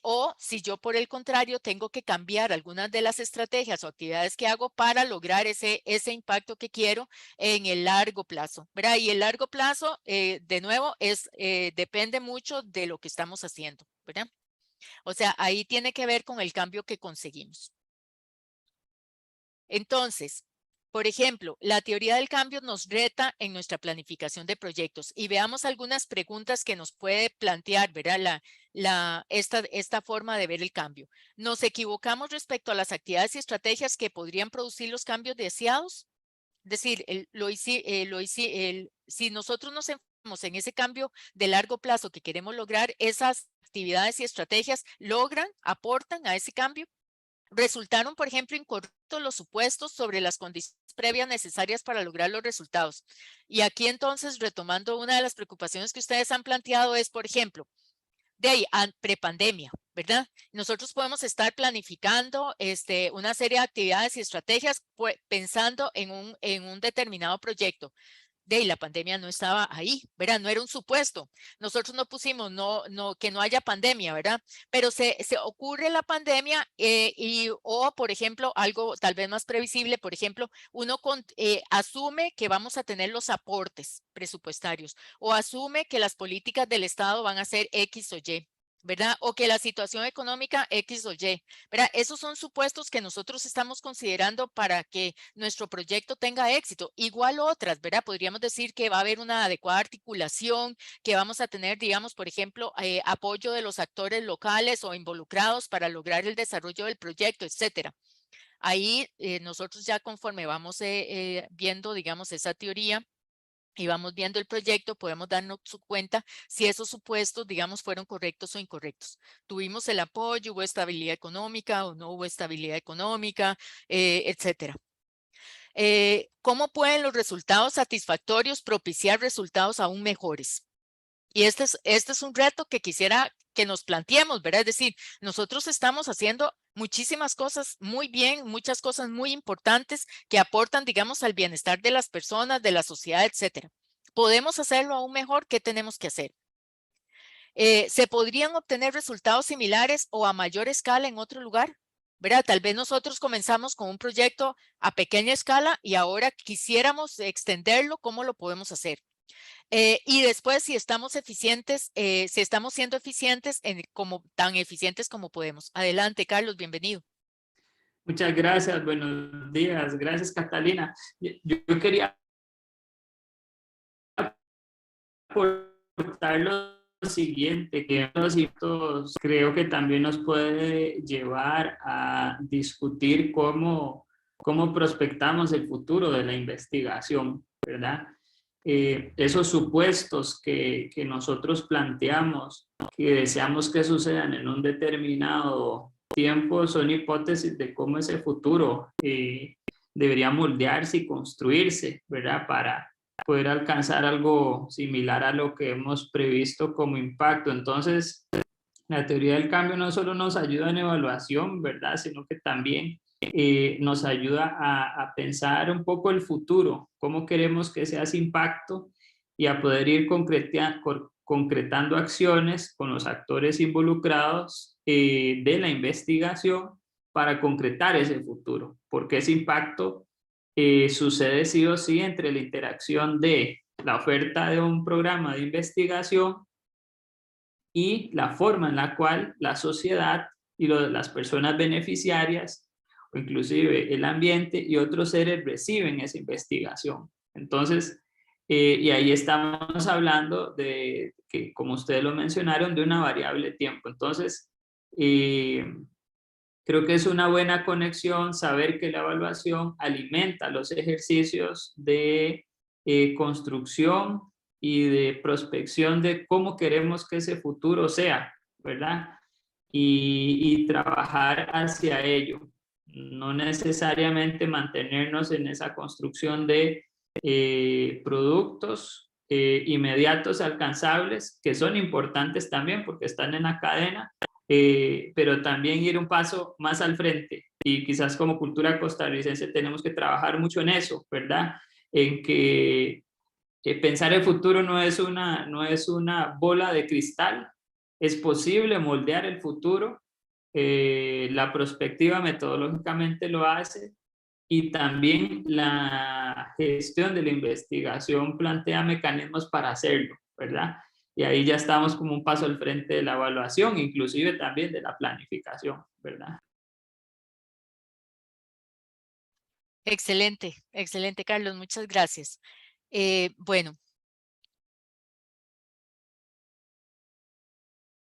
O si yo, por el contrario, tengo que cambiar algunas de las estrategias o actividades que hago para lograr ese impacto que quiero en el largo plazo, ¿verdad? Y el largo plazo, de nuevo, depende mucho de lo que estamos haciendo, ¿verdad? O sea, ahí tiene que ver con el cambio que conseguimos. Entonces, por ejemplo, la teoría del cambio nos reta en nuestra planificación de proyectos y veamos algunas preguntas que nos puede plantear, ¿verdad? Esta forma de ver el cambio. ¿Nos equivocamos respecto a las actividades y estrategias que podrían producir los cambios deseados? Es decir, si nosotros nos enfocamos en ese cambio de largo plazo que queremos lograr, esas actividades y estrategias aportan a ese cambio. Resultaron, por ejemplo, incorrectos los supuestos sobre las condiciones previas necesarias para lograr los resultados. Y aquí entonces, retomando una de las preocupaciones que ustedes han planteado es, por ejemplo, de ahí, prepandemia, ¿verdad? Nosotros podemos estar planificando una serie de actividades y estrategias pensando en un determinado proyecto. La pandemia no estaba ahí, ¿verdad? No era un supuesto. Nosotros no pusimos que no haya pandemia, ¿verdad? Pero se ocurre la pandemia o, por ejemplo, algo tal vez más previsible, por ejemplo, uno asume que vamos a tener los aportes presupuestarios o asume que las políticas del Estado van a ser X o Y, ¿verdad? O que la situación económica X o Y, ¿verdad? Esos son supuestos que nosotros estamos considerando para que nuestro proyecto tenga éxito. Igual otras, ¿verdad? Podríamos decir que va a haber una adecuada articulación, que vamos a tener, digamos, por ejemplo, apoyo de los actores locales o involucrados para lograr el desarrollo del proyecto, etcétera. Ahí nosotros ya conforme vamos viendo, digamos, esa teoría, y vamos viendo el proyecto, podemos darnos cuenta si esos supuestos, digamos, fueron correctos o incorrectos. Tuvimos el apoyo, hubo estabilidad económica o no hubo estabilidad económica, etcétera. ¿Cómo pueden los resultados satisfactorios propiciar resultados aún mejores? Y este es un reto que quisiera que nos planteemos, ¿verdad? Es decir, nosotros estamos haciendo muchísimas cosas muy bien, muchas cosas muy importantes que aportan, digamos, al bienestar de las personas, de la sociedad, etcétera. ¿Podemos hacerlo aún mejor? ¿Qué tenemos que hacer? ¿Se podrían obtener resultados similares o a mayor escala en otro lugar? ¿Verdad? Tal vez nosotros comenzamos con un proyecto a pequeña escala y ahora quisiéramos extenderlo, ¿cómo lo podemos hacer? Y después, si estamos eficientes, si estamos siendo eficientes, tan eficientes como podemos. Adelante, Carlos, bienvenido. Muchas gracias, buenos días. Gracias, Catalina. Yo quería aportar lo siguiente, que creo que también nos puede llevar a discutir cómo prospectamos el futuro de la investigación, ¿verdad? Esos supuestos que nosotros planteamos, que deseamos que sucedan en un determinado tiempo, son hipótesis de cómo ese futuro debería moldearse y construirse, ¿verdad? Para poder alcanzar algo similar a lo que hemos previsto como impacto. Entonces, la teoría del cambio no solo nos ayuda en evaluación, ¿verdad? Sino que también nos ayuda a pensar un poco el futuro, cómo queremos que sea ese impacto y a poder ir concretando acciones con los actores involucrados de la investigación para concretar ese futuro, porque ese impacto sucede sí o sí entre la interacción de la oferta de un programa de investigación y la forma en la cual la sociedad y las personas beneficiarias o inclusive el ambiente y otros seres reciben esa investigación. Entonces, y ahí estamos hablando de que, como ustedes lo mencionaron, de una variable tiempo. Entonces, creo que es una buena conexión saber que la evaluación alimenta los ejercicios de construcción y de prospección de cómo queremos que ese futuro sea, ¿verdad? Y trabajar hacia ello. No necesariamente mantenernos en esa construcción de productos inmediatos alcanzables, que son importantes también porque están en la cadena, pero también ir un paso más al frente. Y quizás como cultura costarricense tenemos que trabajar mucho en eso, ¿verdad? En que Pensar el futuro no es una bola de cristal, es posible moldear el futuro, la perspectiva metodológicamente lo hace, y también la gestión de la investigación plantea mecanismos para hacerlo, ¿verdad? Y ahí ya estamos como un paso al frente de la evaluación, inclusive también de la planificación, ¿verdad? Excelente, excelente, Carlos, muchas gracias. Bueno.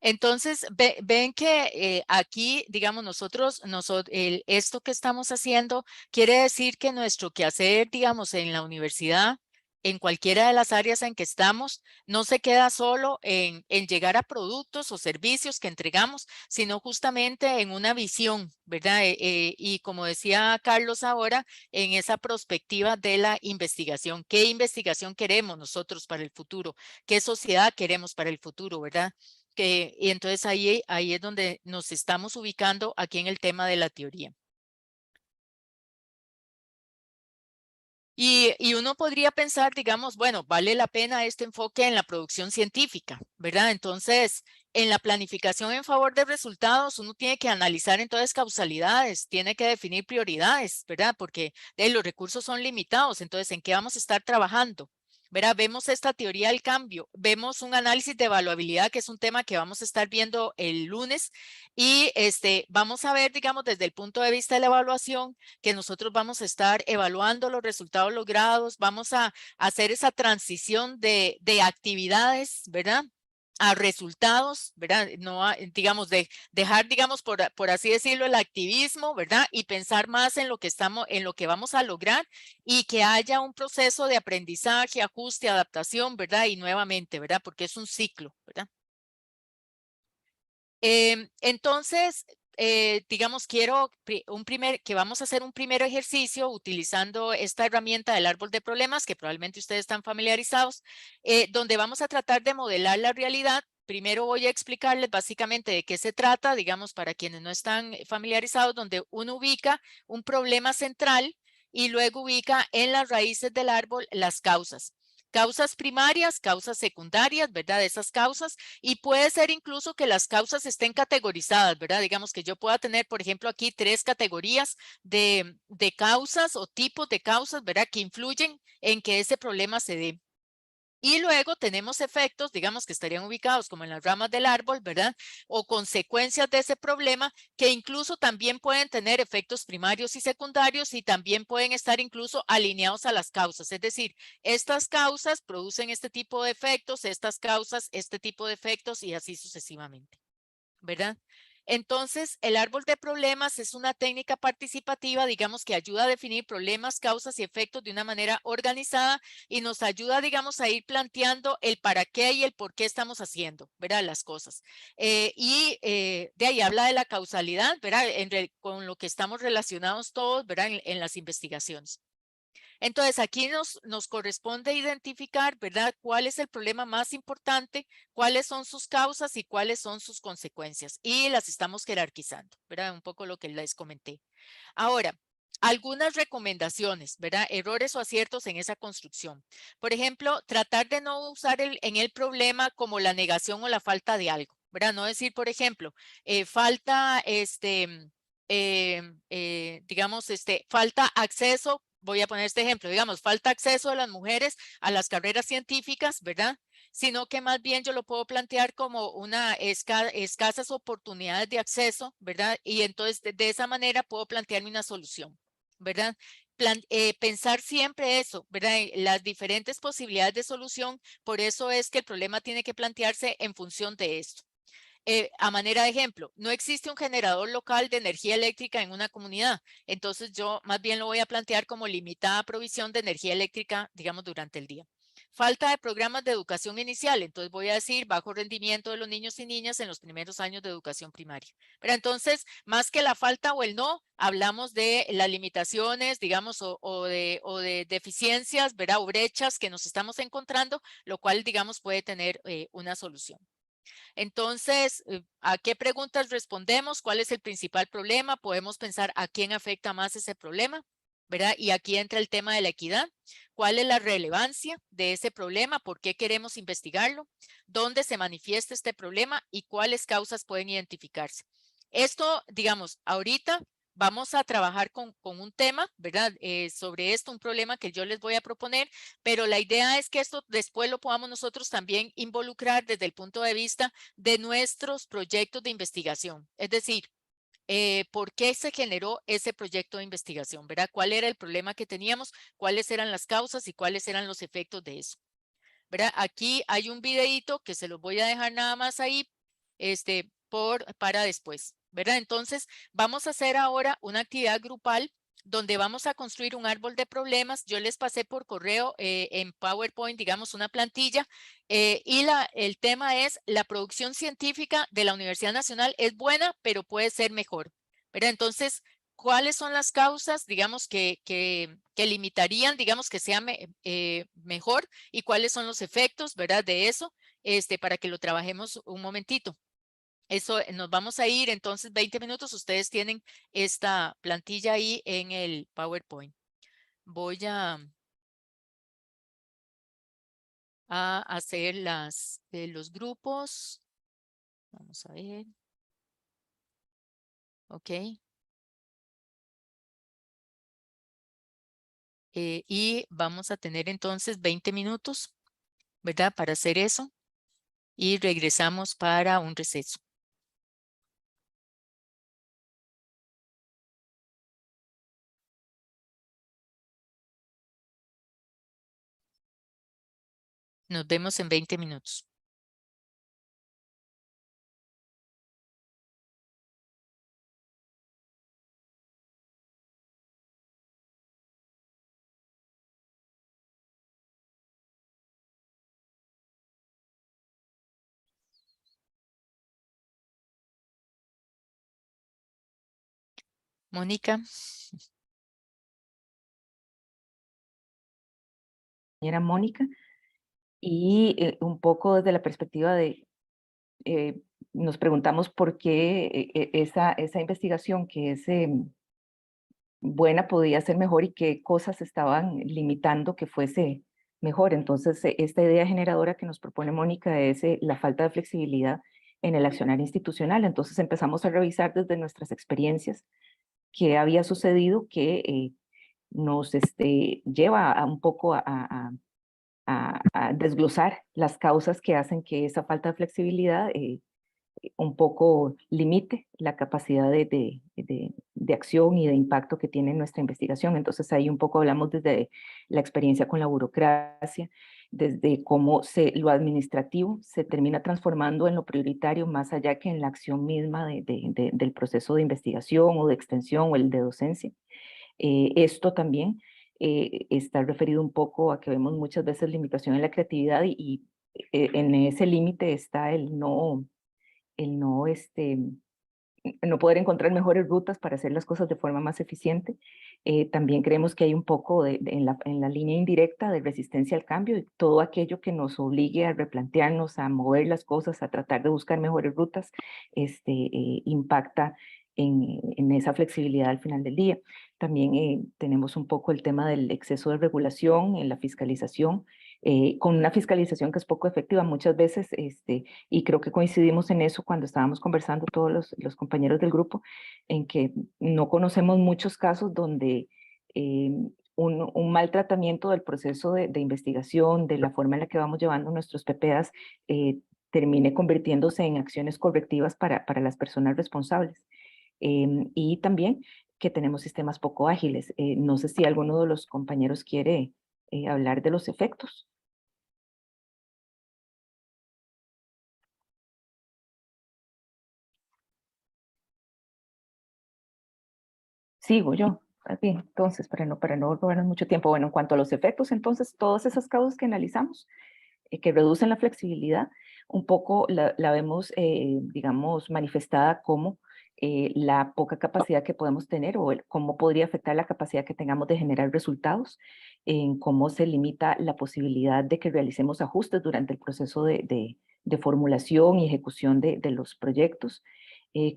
Entonces, ven que aquí, digamos, esto que estamos haciendo quiere decir que nuestro quehacer, digamos, en la universidad, en cualquiera de las áreas en que estamos, no se queda solo en llegar a productos o servicios que entregamos, sino justamente en una visión, ¿verdad? Y como decía Carlos ahora, en esa perspectiva de la investigación. ¿Qué investigación queremos nosotros para el futuro? ¿Qué sociedad queremos para el futuro, verdad? Y entonces ahí es donde nos estamos ubicando aquí en el tema de la teoría. Y uno podría pensar, digamos, bueno, vale la pena este enfoque en la producción científica, ¿verdad? Entonces, en la planificación en favor de resultados, uno tiene que analizar entonces causalidades, tiene que definir prioridades, ¿verdad? Porque los recursos son limitados, entonces, ¿en qué vamos a estar trabajando? ¿Verdad? Vemos esta teoría del cambio, vemos un análisis de evaluabilidad, que es un tema que vamos a estar viendo el lunes, y vamos a ver, digamos, desde el punto de vista de la evaluación, que nosotros vamos a estar evaluando los resultados logrados, vamos a hacer esa transición de actividades, ¿verdad? A resultados, ¿verdad? No, digamos, dejar, digamos, por así decirlo, el activismo, ¿verdad? Y pensar más en lo que vamos a lograr, y que haya un proceso de aprendizaje, ajuste, adaptación, ¿verdad? Y nuevamente, ¿verdad? Porque es un ciclo, ¿verdad? Entonces, digamos, quiero que vamos a hacer un primer ejercicio utilizando esta herramienta del árbol de problemas, que probablemente ustedes están familiarizados, donde vamos a tratar de modelar la realidad. Primero voy a explicarles básicamente de qué se trata, digamos, para quienes no están familiarizados, donde uno ubica un problema central y luego ubica en las raíces del árbol las causas. Causas primarias, causas secundarias, ¿verdad? De esas causas. Y puede ser incluso que las causas estén categorizadas, ¿verdad? Digamos que yo pueda tener, por ejemplo, aquí 3 categorías de causas o tipos de causas, ¿verdad? Que influyen en que ese problema se dé. Y luego tenemos efectos, digamos, que estarían ubicados como en las ramas del árbol, ¿verdad? O consecuencias de ese problema, que incluso también pueden tener efectos primarios y secundarios, y también pueden estar incluso alineados a las causas. Es decir, estas causas producen este tipo de efectos, estas causas, este tipo de efectos, y así sucesivamente, ¿verdad? Entonces, el árbol de problemas es una técnica participativa, digamos, que ayuda a definir problemas, causas y efectos de una manera organizada, y nos ayuda, digamos, a ir planteando el para qué y el por qué estamos haciendo, ¿verdad? Las cosas. De ahí habla de la causalidad, ¿verdad? Con lo que estamos relacionados todos, ¿verdad? En las investigaciones. Entonces, aquí nos corresponde identificar, ¿verdad? ¿Cuál es el problema más importante? ¿Cuáles son sus causas y cuáles son sus consecuencias? Y las estamos jerarquizando, ¿verdad? Un poco lo que les comenté. Ahora, algunas recomendaciones, ¿verdad? Errores o aciertos en esa construcción. Por ejemplo, tratar de no usar en el problema como la negación o la falta de algo, ¿verdad? No decir, por ejemplo, falta, digamos, falta acceso. Voy a poner este ejemplo, digamos, falta acceso de las mujeres a las carreras científicas, ¿verdad? Sino que más bien yo lo puedo plantear como una escasas oportunidades de acceso, ¿verdad? Y entonces de esa manera puedo plantearme una solución, ¿verdad? Pensar siempre eso, ¿verdad? Las diferentes posibilidades de solución. Por eso es que el problema tiene que plantearse en función de esto. A manera de ejemplo, no existe un generador local de energía eléctrica en una comunidad, entonces yo más bien lo voy a plantear como limitada provisión de energía eléctrica, digamos, durante el día. Falta de programas de educación inicial, entonces voy a decir bajo rendimiento de los niños y niñas en los primeros años de educación primaria. Pero entonces, más que la falta o el no, hablamos de las limitaciones, digamos, o de deficiencias, ¿verdad? O brechas que nos estamos encontrando, lo cual, digamos, puede tener una solución. Entonces, ¿a qué preguntas respondemos? ¿Cuál es el principal problema? Podemos pensar a quién afecta más ese problema. ¿verdad? Y aquí entra el tema de la equidad. ¿Cuál es la relevancia de ese problema? ¿Por qué queremos investigarlo? ¿Dónde se manifiesta este problema? ¿Y cuáles causas pueden identificarse? Esto, digamos, ahorita vamos a trabajar con un tema, ¿verdad? Sobre esto, un problema que yo les voy a proponer, pero la idea es que esto después lo podamos nosotros también involucrar desde el punto de vista de nuestros proyectos de investigación. Es decir, ¿por qué se generó ese proyecto de investigación? ¿Verdad? ¿Cuál era el problema que teníamos? ¿Cuáles eran las causas y cuáles eran los efectos de eso? ¿Verdad? Aquí hay un videíto que se los voy a dejar nada más ahí para después, ¿verdad? Entonces, vamos a hacer ahora una actividad grupal donde vamos a construir un árbol de problemas. Yo les pasé por correo en PowerPoint, digamos, una plantilla y el tema es la producción científica de la Universidad Nacional es buena, pero puede ser mejor, ¿verdad? Entonces, ¿cuáles son las causas, digamos, que limitarían, digamos, que sea mejor y cuáles son los efectos, ¿verdad? De eso, para que lo trabajemos un momentito. Eso nos vamos a ir entonces 20 minutos. Ustedes tienen esta plantilla ahí en el PowerPoint. Voy a hacer los grupos. Vamos a ver. Ok. Y vamos a tener entonces 20 minutos, ¿verdad? Para hacer eso. Y regresamos para un receso. Nos vemos en 20 minutos. Mónica. Era Mónica, y un poco desde la perspectiva de, nos preguntamos por qué esa investigación que es buena podía ser mejor y qué cosas estaban limitando que fuese mejor. Entonces, esta idea generadora que nos propone Mónica es la falta de flexibilidad en el accionar institucional. Entonces empezamos a revisar desde nuestras experiencias qué había sucedido que nos lleva a un poco a desglosar las causas que hacen que esa falta de flexibilidad un poco limite la capacidad de acción y de impacto que tiene nuestra investigación. Entonces ahí un poco hablamos desde la experiencia con la burocracia, desde cómo lo administrativo se termina transformando en lo prioritario más allá que en la acción misma del proceso de investigación o de extensión o el de docencia. Esto también está referido un poco a que vemos muchas veces limitación en la creatividad y en ese límite está el no poder encontrar mejores rutas para hacer las cosas de forma más eficiente. También creemos que hay un poco en la línea indirecta de resistencia al cambio y todo aquello que nos obligue a replantearnos, a mover las cosas, a tratar de buscar mejores rutas, impacta en esa flexibilidad al final del día. También tenemos un poco el tema del exceso de regulación en la fiscalización, con una fiscalización que es poco efectiva muchas veces, y creo que coincidimos en eso cuando estábamos conversando todos los compañeros del grupo, en que no conocemos muchos casos donde un mal tratamiento del proceso de investigación, de la forma en la que vamos llevando nuestros PPAs, termine convirtiéndose en acciones correctivas para las personas responsables. Y también que tenemos sistemas poco ágiles. No sé si alguno de los compañeros quiere hablar de los efectos. Sigo yo. Bien, entonces, para no robarnos mucho tiempo. Bueno, en cuanto a los efectos, entonces, todas esas causas que analizamos, que reducen la flexibilidad, un poco la vemos, digamos, manifestada como la poca capacidad que podemos tener o cómo podría afectar la capacidad que tengamos de generar resultados, en cómo se limita la posibilidad de que realicemos ajustes durante el proceso de formulación y ejecución de los proyectos,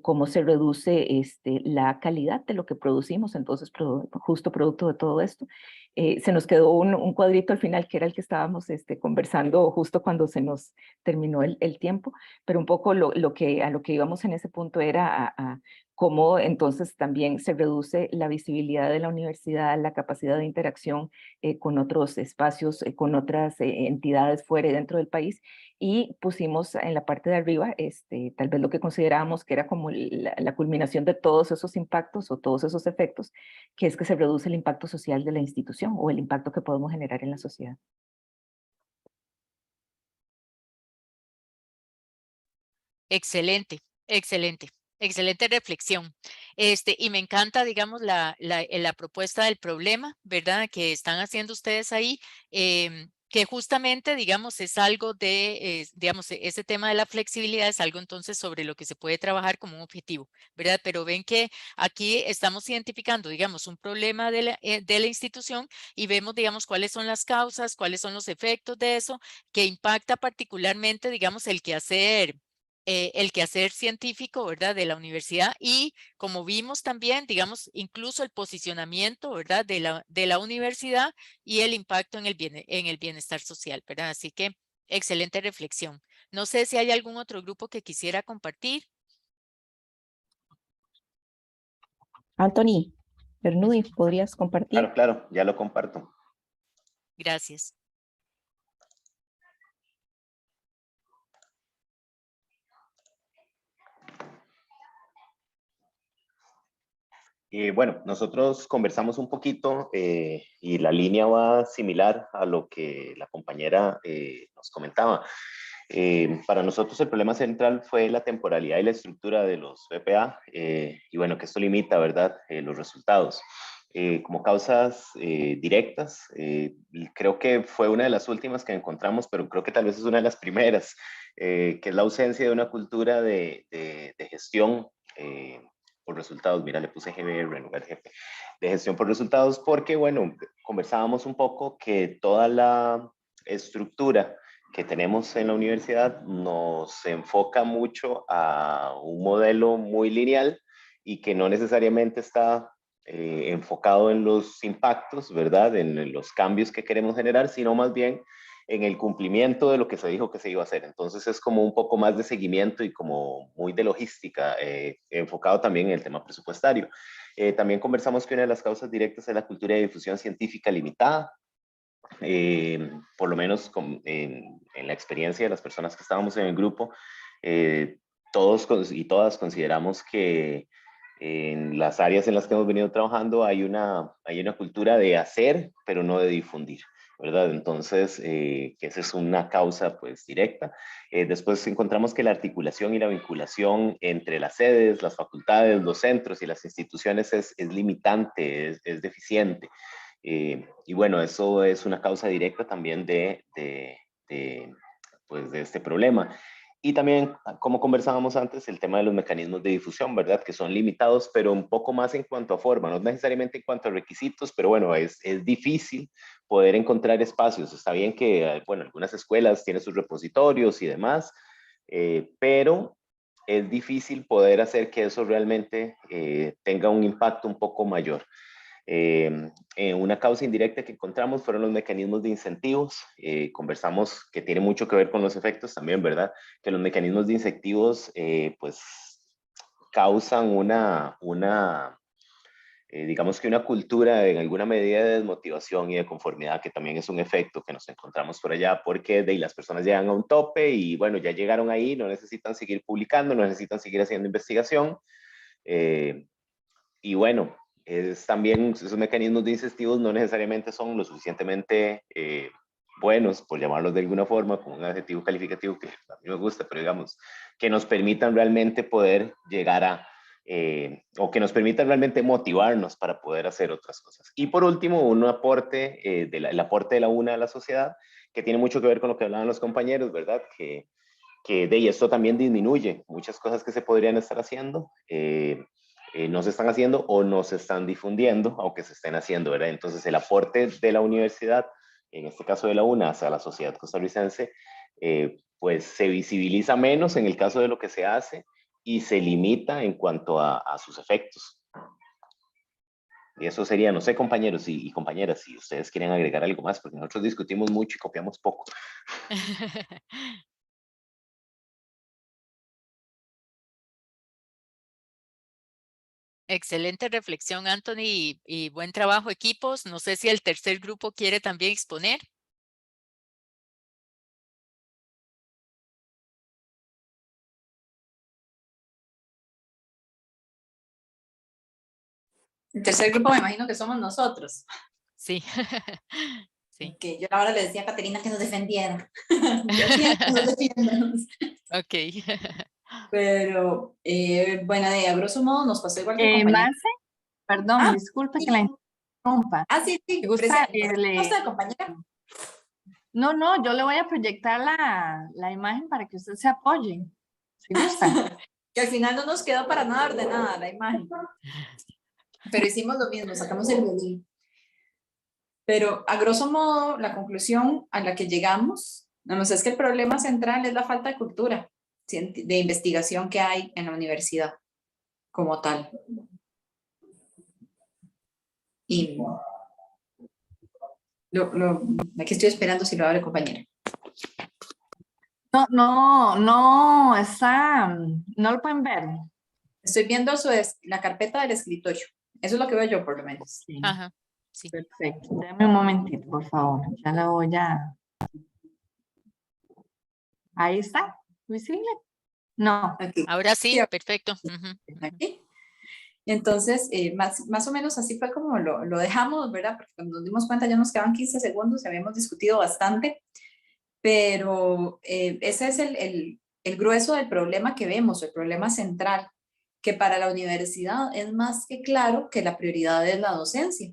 cómo se reduce la calidad de lo que producimos, entonces justo producto de todo esto. Se nos quedó un cuadrito al final que era el que estábamos conversando justo cuando se nos terminó el tiempo, pero un poco a lo que íbamos en ese punto era a cómo entonces también se reduce la visibilidad de la universidad, la capacidad de interacción con otros espacios, con otras entidades fuera y dentro del país, y pusimos en la parte de arriba tal vez lo que considerábamos que era como la culminación de todos esos impactos o todos esos efectos, que es que se reduce el impacto social de la institución o el impacto que podemos generar en la sociedad. Excelente, excelente, excelente reflexión. Y me encanta, digamos, la propuesta del problema, ¿verdad? Que están haciendo ustedes ahí, que justamente, digamos, es algo de, digamos, ese tema de la flexibilidad es algo entonces sobre lo que se puede trabajar como un objetivo, ¿verdad? Pero ven que aquí estamos identificando, digamos, un problema de la institución y vemos, digamos, cuáles son las causas, cuáles son los efectos de eso, que impacta particularmente, digamos, el quehacer científico, ¿verdad? De la universidad y como vimos también, digamos, incluso el posicionamiento, ¿verdad? De la universidad y el impacto en el bienestar social, ¿verdad? Así que excelente reflexión. No sé si hay algún otro grupo que quisiera compartir. Anthony, Bernoulli, ¿podrías compartir? Claro, claro, ya lo comparto. Gracias. Bueno, nosotros conversamos un poquito y la línea va similar a lo que la compañera nos comentaba. Para nosotros el problema central fue la temporalidad y la estructura de los BPA y bueno, que esto limita, ¿verdad?, los resultados. Como causas directas, creo que fue una de las últimas que encontramos, pero creo que tal vez es una de las primeras, que es la ausencia de una cultura de gestión por resultados. Mira, le puse GBR en lugar de GP, de gestión por resultados, porque bueno, conversábamos un poco que toda la estructura que tenemos en la universidad nos enfoca mucho a un modelo muy lineal y que no necesariamente está enfocado en los impactos, ¿verdad? En los cambios que queremos generar, sino más bien en el cumplimiento de lo que se dijo que se iba a hacer. Entonces es como un poco más de seguimiento y como muy de logística, enfocado también en el tema presupuestario. También conversamos que una de las causas directas es la cultura de difusión científica limitada. Por lo menos en la experiencia de las personas que estábamos en el grupo, todos y todas consideramos que en las áreas en las que hemos venido trabajando hay una cultura de hacer, pero no de difundir, ¿verdad? Entonces, que esa es una causa pues directa. Después encontramos que la articulación y la vinculación entre las sedes, las facultades, los centros y las instituciones es limitante, es deficiente. Y bueno, eso es una causa directa también pues de este problema. Y también, como conversábamos antes, el tema de los mecanismos de difusión, ¿verdad? Que son limitados, pero un poco más en cuanto a forma, no necesariamente en cuanto a requisitos, pero bueno, es difícil poder encontrar espacios. Está bien que, bueno, algunas escuelas tienen sus repositorios y demás, pero es difícil poder hacer que eso realmente tenga un impacto un poco mayor. Una causa indirecta que encontramos fueron los mecanismos de incentivos. Conversamos que tiene mucho que ver con los efectos también, ¿verdad? Que los mecanismos de incentivos pues causan digamos que una cultura en alguna medida de desmotivación y de conformidad, que también es un efecto que nos encontramos por allá, porque las personas llegan a un tope y bueno, ya llegaron ahí, no necesitan seguir publicando, no necesitan seguir haciendo investigación. Y bueno, también esos mecanismos de incentivos no necesariamente son lo suficientemente buenos, por llamarlos de alguna forma, con un adjetivo calificativo que a mí me gusta, pero digamos, que nos permitan realmente poder llegar o que nos permitan realmente motivarnos para poder hacer otras cosas. Y por último, un aporte, el aporte de la UNA a la sociedad, que tiene mucho que ver con lo que hablaban los compañeros, ¿verdad? Que esto también disminuye muchas cosas que se podrían estar haciendo. No se están haciendo o no se están difundiendo, aunque se estén haciendo, ¿verdad? Entonces, el aporte de la universidad, en este caso de la UNA, hacia la sociedad costarricense, pues se visibiliza menos en el caso de lo que se hace, y se limita en cuanto a sus efectos. Y eso sería, no sé, compañeros y compañeras, si ustedes quieren agregar algo más, porque nosotros discutimos mucho y copiamos poco. Excelente reflexión, Anthony, y buen trabajo, equipos. No sé si el tercer grupo quiere también exponer. El tercer grupo me imagino que somos nosotros. Sí. Sí. Que yo ahora le decía a Caterina que nos defendiera. Yo siempre nos defiendan. Ok. Pero, bueno, a grosso modo nos pasó igual que compañero. Marce, perdón, Ah, disculpe sí. que la interrumpa. Sí, Me gusta, ¿Usted, compañera? No, yo le voy a proyectar la imagen para que usted se apoye, si gusta. Que al final no nos quedó para nada ordenada la imagen. Pero hicimos lo mismo, sacamos el violín. Pero a grosso modo, la conclusión a la que llegamos, es que el problema central es la falta de cultura de investigación que hay en la universidad como tal. Y aquí estoy esperando si lo abre, compañera. No, no lo pueden ver. Estoy viendo la carpeta del escritorio. Eso es lo que veo yo, por lo menos. Sí. Ajá. Sí. Perfecto. Dame un momentito, por favor. Ya la voy a... Ahí está. ¿Visible? No. Aquí. Ahora sí, Sí, perfecto. Ujú. aquí. Entonces, más o menos así fue como lo dejamos, ¿verdad? Porque cuando nos dimos cuenta ya nos quedaban 15 segundos y habíamos discutido bastante, pero ese es el grueso del problema que vemos, el problema central, que para la universidad es más que claro que la prioridad es la docencia.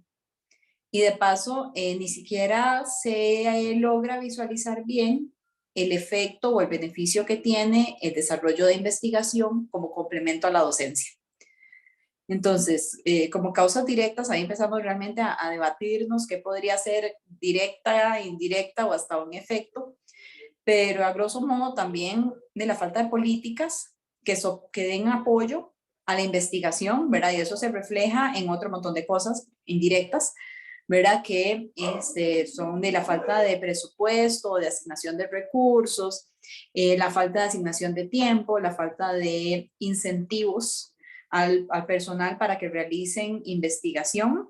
Y de paso, ni siquiera se logra visualizar bien el efecto o el beneficio que tiene el desarrollo de investigación como complemento a la docencia. Entonces, como causas directas, ahí empezamos realmente a debatirnos qué podría ser directa, indirecta o hasta un efecto, pero a grosso modo también de la falta de políticas que den apoyo a la investigación, ¿verdad? Y eso se refleja en otro montón de cosas indirectas, ¿verdad? Que son de la falta de presupuesto, de asignación de recursos, la falta de asignación de tiempo, la falta de incentivos al personal para que realicen investigación.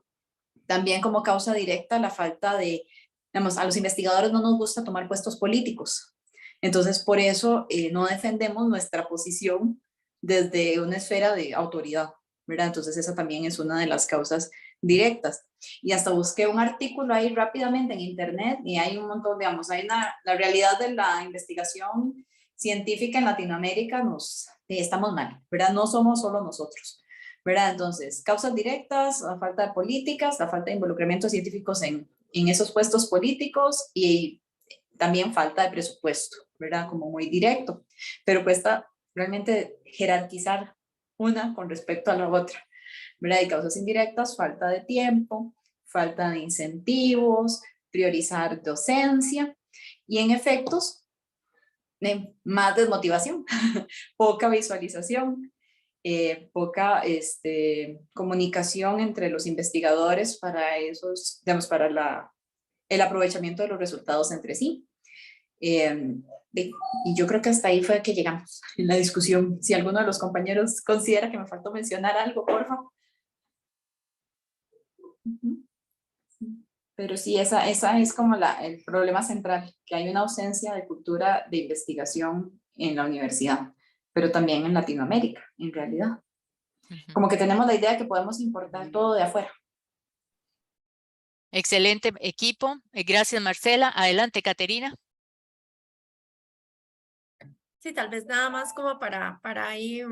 También como causa directa la falta de, digamos, a los investigadores no nos gusta tomar puestos políticos. Entonces, por eso no defendemos nuestra posición desde una esfera de autoridad, ¿verdad? Entonces, esa también es una de las causas directas. Y hasta busqué un artículo ahí rápidamente en internet y hay un montón, digamos, la realidad de la investigación científica en Latinoamérica estamos mal, ¿verdad? No somos solo nosotros, ¿verdad? Entonces, causas directas, la falta de políticas, la falta de involucramiento científicos en esos puestos políticos y también falta de presupuesto, ¿verdad? Como muy directo, pero cuesta realmente jerarquizar una con respecto a la otra, ¿verdad? Y causas indirectas, falta de tiempo, falta de incentivos, priorizar docencia y en efectos, más desmotivación, poca visualización, poca comunicación entre los investigadores para esos, digamos, para el aprovechamiento de los resultados entre sí. Y yo creo que hasta ahí fue que llegamos en la discusión. Si alguno de los compañeros considera que me faltó mencionar algo, por favor. Pero sí, esa es como el problema central, que hay una ausencia de cultura de investigación en la universidad, pero también en Latinoamérica, en realidad. Como que tenemos la idea de que podemos importar todo de afuera. Excelente equipo. Gracias, Marcela. Adelante, Caterina. Sí, tal vez nada más como para ahí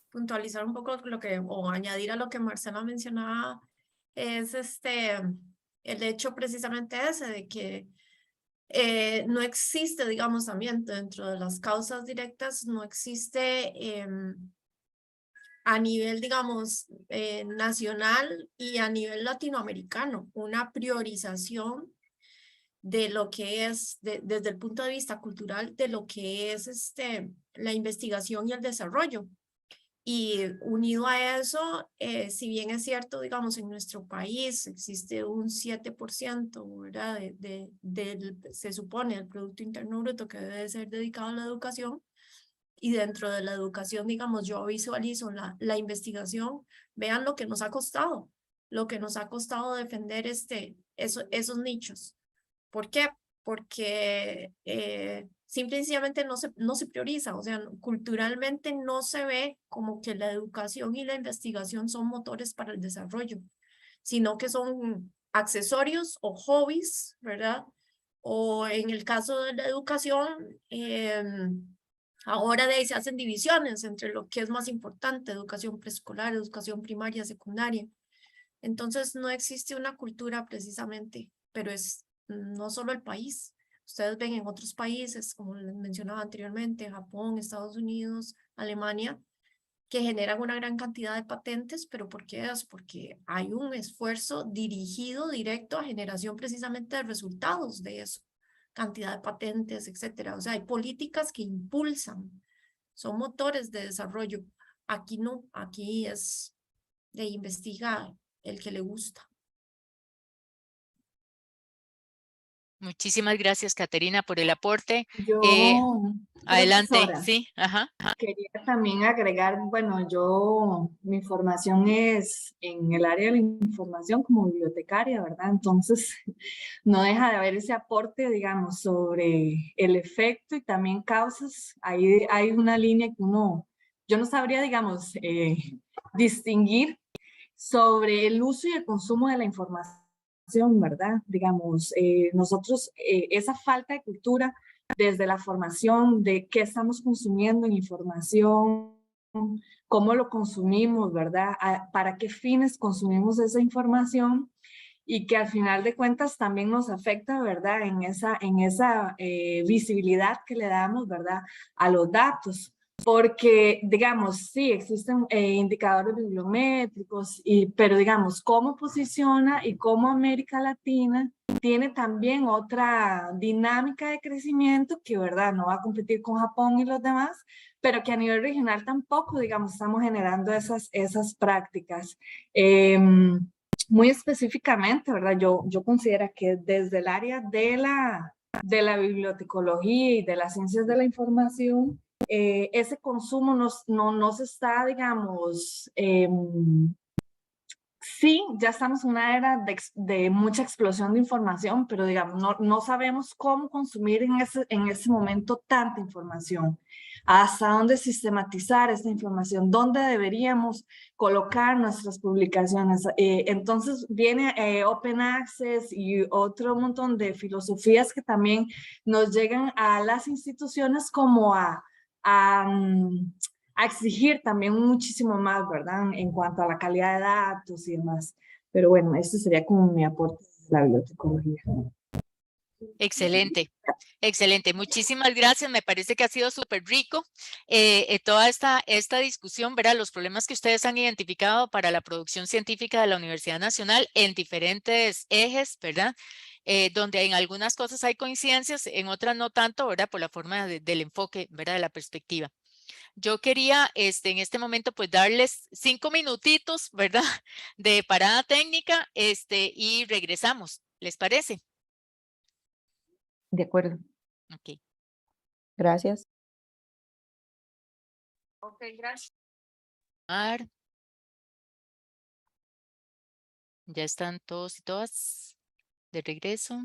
puntualizar un poco o añadir a lo que Marcela mencionaba, es el hecho precisamente ese de que no existe, digamos, también dentro de las causas directas, no existe a nivel, digamos, nacional y a nivel latinoamericano, una priorización de lo que es, desde el punto de vista cultural, de lo que es la investigación y el desarrollo. Y unido a eso, si bien es cierto, digamos, en nuestro país existe un 7%, ¿verdad? Se supone, el Producto Interno Bruto que debe ser dedicado a la educación. Y dentro de la educación, digamos, yo visualizo la investigación. Vean lo que nos ha costado defender esos nichos. ¿Por qué? Porque simple y sencillamente no se prioriza, o sea, culturalmente no se ve como que la educación y la investigación son motores para el desarrollo, sino que son accesorios o hobbies, ¿verdad? O en el caso de la educación, ahora de ahí se hacen divisiones entre lo que es más importante, educación preescolar, educación primaria, secundaria. Entonces no existe una cultura precisamente, pero es no solo el país. Ustedes ven en otros países, como les mencionaba anteriormente, Japón, Estados Unidos, Alemania, que generan una gran cantidad de patentes, pero ¿por qué es? Porque hay un esfuerzo dirigido directo a generación precisamente de resultados de eso, cantidad de patentes, etcétera. O sea, hay políticas que impulsan, son motores de desarrollo. Aquí no, aquí es de investigar el que le gusta. Muchísimas gracias, Caterina, por el aporte. Yo, Adelante, profesora, sí, ajá. quería también agregar, bueno, mi formación es en el área de la información como bibliotecaria, ¿verdad? Entonces, no deja de haber ese aporte, digamos, sobre el efecto y también causas. Ahí hay una línea que yo no sabría, digamos, distinguir sobre el uso y el consumo de la información, ¿verdad? Digamos, nosotros, esa falta de cultura desde la formación de qué estamos consumiendo en información, cómo lo consumimos, ¿verdad? ¿Para qué fines consumimos esa información? Y que al final de cuentas también nos afecta, ¿verdad? En esa visibilidad que le damos, ¿verdad? A los datos. Porque, digamos, sí, existen indicadores bibliométricos, pero digamos, cómo posiciona y cómo América Latina tiene también otra dinámica de crecimiento que, ¿verdad? No va a competir con Japón y los demás, pero que a nivel regional tampoco, digamos, estamos generando esas prácticas. Muy específicamente, ¿verdad? Yo considero que desde el área de la bibliotecología y de las ciencias de la información, ese consumo no se está, digamos, sí, ya estamos en una era de mucha explosión de información, pero digamos, no sabemos cómo consumir en ese momento tanta información, hasta dónde sistematizar esta información, dónde deberíamos colocar nuestras publicaciones. Entonces viene Open Access y otro montón de filosofías que también nos llegan a las instituciones como a exigir también muchísimo más, ¿verdad? En cuanto a la calidad de datos y demás. Pero bueno, este sería como mi aporte a la bibliotecología. Excelente, excelente. Muchísimas gracias. Me parece que ha sido súper rico toda esta discusión, ¿verdad? Los problemas que ustedes han identificado para la producción científica de la Universidad Nacional en diferentes ejes, ¿verdad? Donde en algunas cosas hay coincidencias, en otras no tanto, ¿verdad? Por la forma del enfoque, ¿verdad? De la perspectiva. Yo quería en este momento pues darles 5 minutitos, ¿verdad? De parada técnica y regresamos. ¿Les parece? De acuerdo. Ok. Gracias. Ok, gracias. Ya están todos y todas de regreso.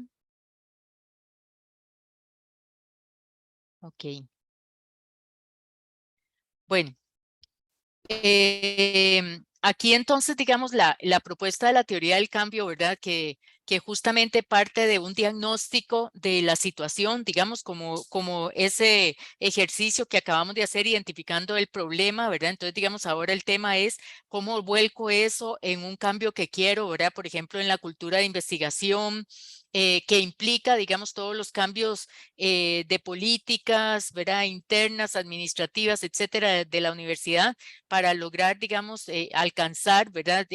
Ok. Bueno. Aquí entonces, digamos, la propuesta de la teoría del cambio, ¿verdad? Que justamente parte de un diagnóstico de la situación, digamos, como ese ejercicio que acabamos de hacer identificando el problema, ¿verdad? Entonces, digamos, ahora el tema es cómo vuelco eso en un cambio que quiero, ¿verdad? Por ejemplo, en la cultura de investigación, que implica, digamos, todos los cambios de políticas, ¿verdad? Internas, administrativas, etcétera, de la universidad para lograr, digamos, alcanzar, ¿verdad?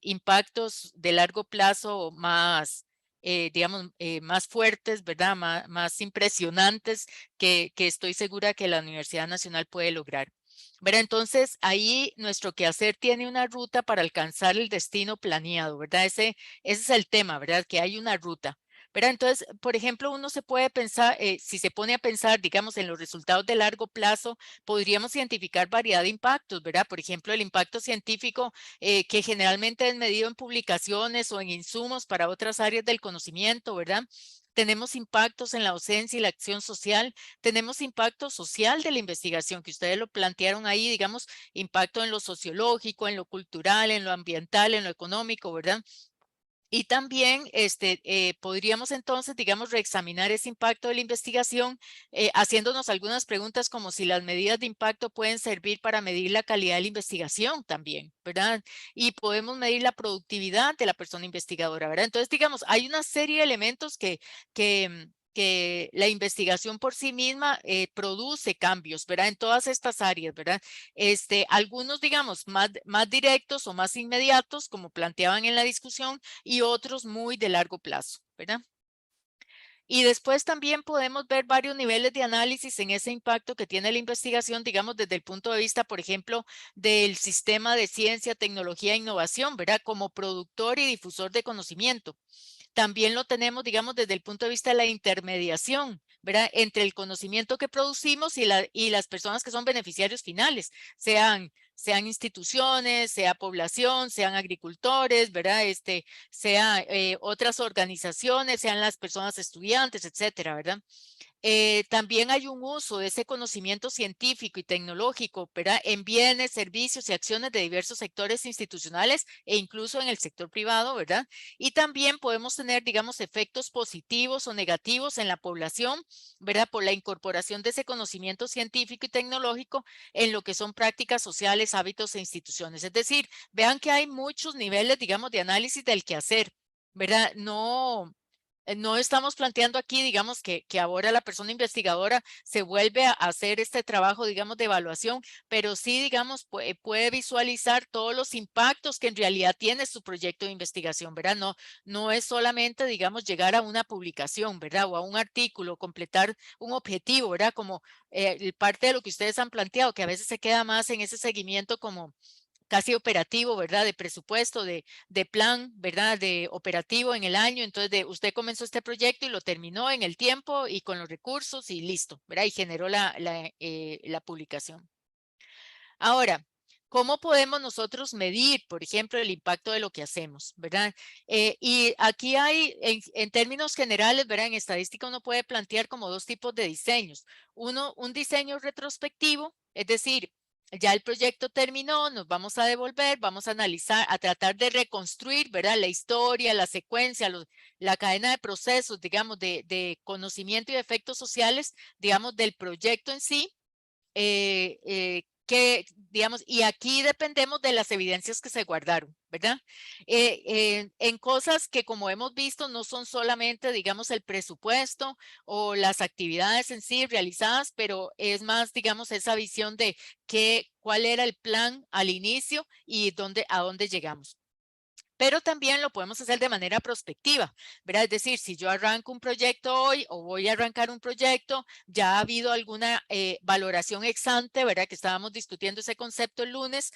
Impactos de largo plazo más, digamos, más fuertes, ¿verdad? Más impresionantes que estoy segura que la Universidad Nacional puede lograr. ¿verdad? Entonces, ahí nuestro quehacer tiene una ruta para alcanzar el destino planeado, ¿verdad? Ese es el tema, ¿verdad? Que hay una ruta. ¿Verdad? Entonces, por ejemplo, uno se puede pensar, si se pone a pensar, digamos, en los resultados de largo plazo, podríamos identificar variedad de impactos, ¿verdad? Por ejemplo, el impacto científico que generalmente es medido en publicaciones o en insumos para otras áreas del conocimiento, ¿verdad? Tenemos impactos en la docencia y la acción social, tenemos impacto social de la investigación, que ustedes lo plantearon ahí, digamos, impacto en lo sociológico, en lo cultural, en lo ambiental, en lo económico, ¿verdad? Y también podríamos entonces, digamos, reexaminar ese impacto de la investigación, haciéndonos algunas preguntas como si las medidas de impacto pueden servir para medir la calidad de la investigación también, ¿verdad? Y podemos medir la productividad de la persona investigadora, ¿verdad? Entonces, digamos, hay una serie de elementos que la investigación por sí misma produce cambios, ¿verdad? En todas estas áreas, ¿verdad? Algunos, digamos, más directos o más inmediatos, como planteaban en la discusión, y otros muy de largo plazo, ¿verdad? Y después también podemos ver varios niveles de análisis en ese impacto que tiene la investigación, digamos, desde el punto de vista, por ejemplo, del sistema de ciencia, tecnología e innovación, ¿verdad? Como productor y difusor de conocimiento. También lo tenemos, digamos, desde el punto de vista de la intermediación, ¿verdad? Entre el conocimiento que producimos y las personas que son beneficiarios finales, sean instituciones, sea población, sean agricultores, ¿verdad? Sea otras organizaciones, sean las personas estudiantes, etcétera, ¿verdad? También hay un uso de ese conocimiento científico y tecnológico, ¿verdad? En bienes, servicios y acciones de diversos sectores institucionales e incluso en el sector privado, ¿verdad? Y también podemos tener, digamos, efectos positivos o negativos en la población, ¿verdad? Por la incorporación de ese conocimiento científico y tecnológico en lo que son prácticas sociales, hábitos e instituciones. Es decir, vean que hay muchos niveles, digamos, de análisis del quehacer, ¿verdad? No estamos planteando aquí, digamos, que ahora la persona investigadora se vuelve a hacer este trabajo, digamos, de evaluación, pero sí, digamos, puede visualizar todos los impactos que en realidad tiene su proyecto de investigación, ¿verdad? No es solamente, digamos, llegar a una publicación, ¿verdad? O a un artículo, completar un objetivo, ¿verdad? Como parte de lo que ustedes han planteado, que a veces se queda más en ese seguimiento como casi operativo, ¿verdad? De presupuesto, de plan, ¿verdad? De operativo en el año. Entonces, usted comenzó este proyecto y lo terminó en el tiempo y con los recursos y listo, ¿verdad? Y generó la publicación. Ahora, ¿cómo podemos nosotros medir, por ejemplo, el impacto de lo que hacemos, ¿verdad? Y aquí hay, en términos generales, ¿verdad? En estadística uno puede plantear como dos tipos de diseños. Un diseño retrospectivo, es decir, ya el proyecto terminó, nos vamos a devolver, vamos a analizar, a tratar de reconstruir, ¿verdad? La historia, la secuencia, la cadena de procesos, digamos, de conocimiento y de efectos sociales, digamos, del proyecto en sí. Digamos, y aquí dependemos de las evidencias que se guardaron, ¿verdad? En cosas que, como hemos visto, no son solamente, digamos, el presupuesto o las actividades en sí realizadas, pero es más, digamos, esa visión de cuál era el plan al inicio y a dónde llegamos. Pero también lo podemos hacer de manera prospectiva, ¿verdad? Es decir, si yo arranco un proyecto hoy o voy a arrancar un proyecto, ya ha habido alguna valoración ex ante, ¿verdad? Que estábamos discutiendo ese concepto el lunes,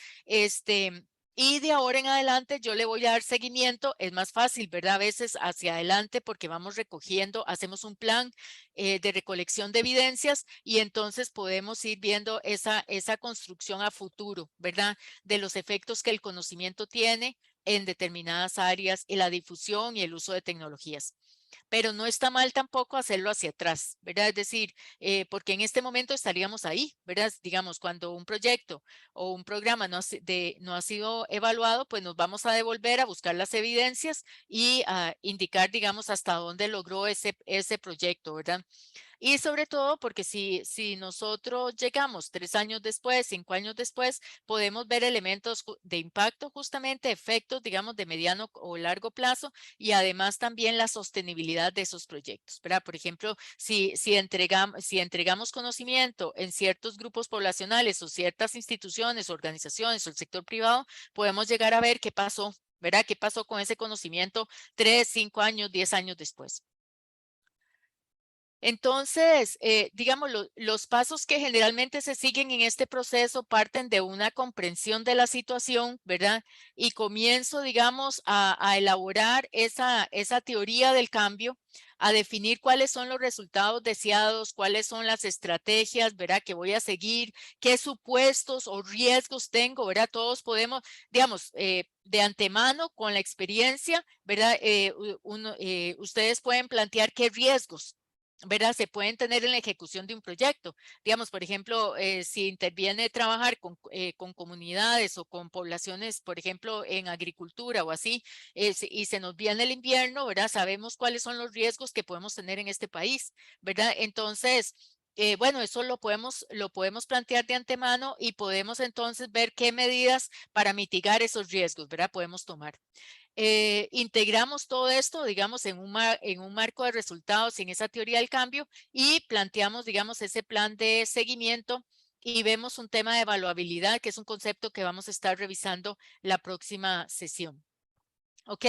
y de ahora en adelante yo le voy a dar seguimiento, es más fácil, ¿verdad? A veces hacia adelante porque vamos recogiendo, hacemos un plan de recolección de evidencias y entonces podemos ir viendo esa construcción a futuro, ¿verdad? De los efectos que el conocimiento tiene en determinadas áreas y la difusión y el uso de tecnologías. Pero no está mal tampoco hacerlo hacia atrás, ¿verdad? Es decir, porque en este momento estaríamos ahí, ¿verdad? Digamos, cuando un proyecto o un programa no ha sido evaluado, pues nos vamos a devolver a buscar las evidencias y a indicar, digamos, hasta dónde logró ese proyecto, ¿verdad? Y sobre todo porque si nosotros llegamos 3 años después, 5 años después, podemos ver elementos de impacto, justamente efectos, digamos, de mediano o largo plazo y además también la sostenibilidad de esos proyectos, ¿verdad? Por ejemplo, si entregamos conocimiento en ciertos grupos poblacionales o ciertas instituciones, organizaciones o el sector privado, podemos llegar a ver qué pasó, ¿verdad? ¿Qué pasó con ese conocimiento 3, 5 años, 10 años después? Entonces, digamos, los pasos que generalmente se siguen en este proceso parten de una comprensión de la situación, ¿verdad? Y comienzo, digamos, a elaborar esa teoría del cambio, a definir cuáles son los resultados deseados, cuáles son las estrategias, ¿verdad? Que voy a seguir, qué supuestos o riesgos tengo, ¿verdad? Todos podemos, digamos, de antemano con la experiencia, ¿verdad? Ustedes pueden plantear qué riesgos, ¿verdad? Se pueden tener en la ejecución de un proyecto. Digamos, por ejemplo, si interviene trabajar con comunidades o con poblaciones, por ejemplo, en agricultura o así, y se nos viene el invierno, ¿verdad? Sabemos cuáles son los riesgos que podemos tener en este país, ¿verdad? Entonces, bueno, eso lo podemos plantear de antemano y podemos entonces ver qué medidas para mitigar esos riesgos, ¿verdad? Podemos tomar. Integramos todo esto, digamos, en un marco de resultados en esa teoría del cambio y planteamos, digamos, ese plan de seguimiento y vemos un tema de evaluabilidad, que es un concepto que vamos a estar revisando la próxima sesión. Ok.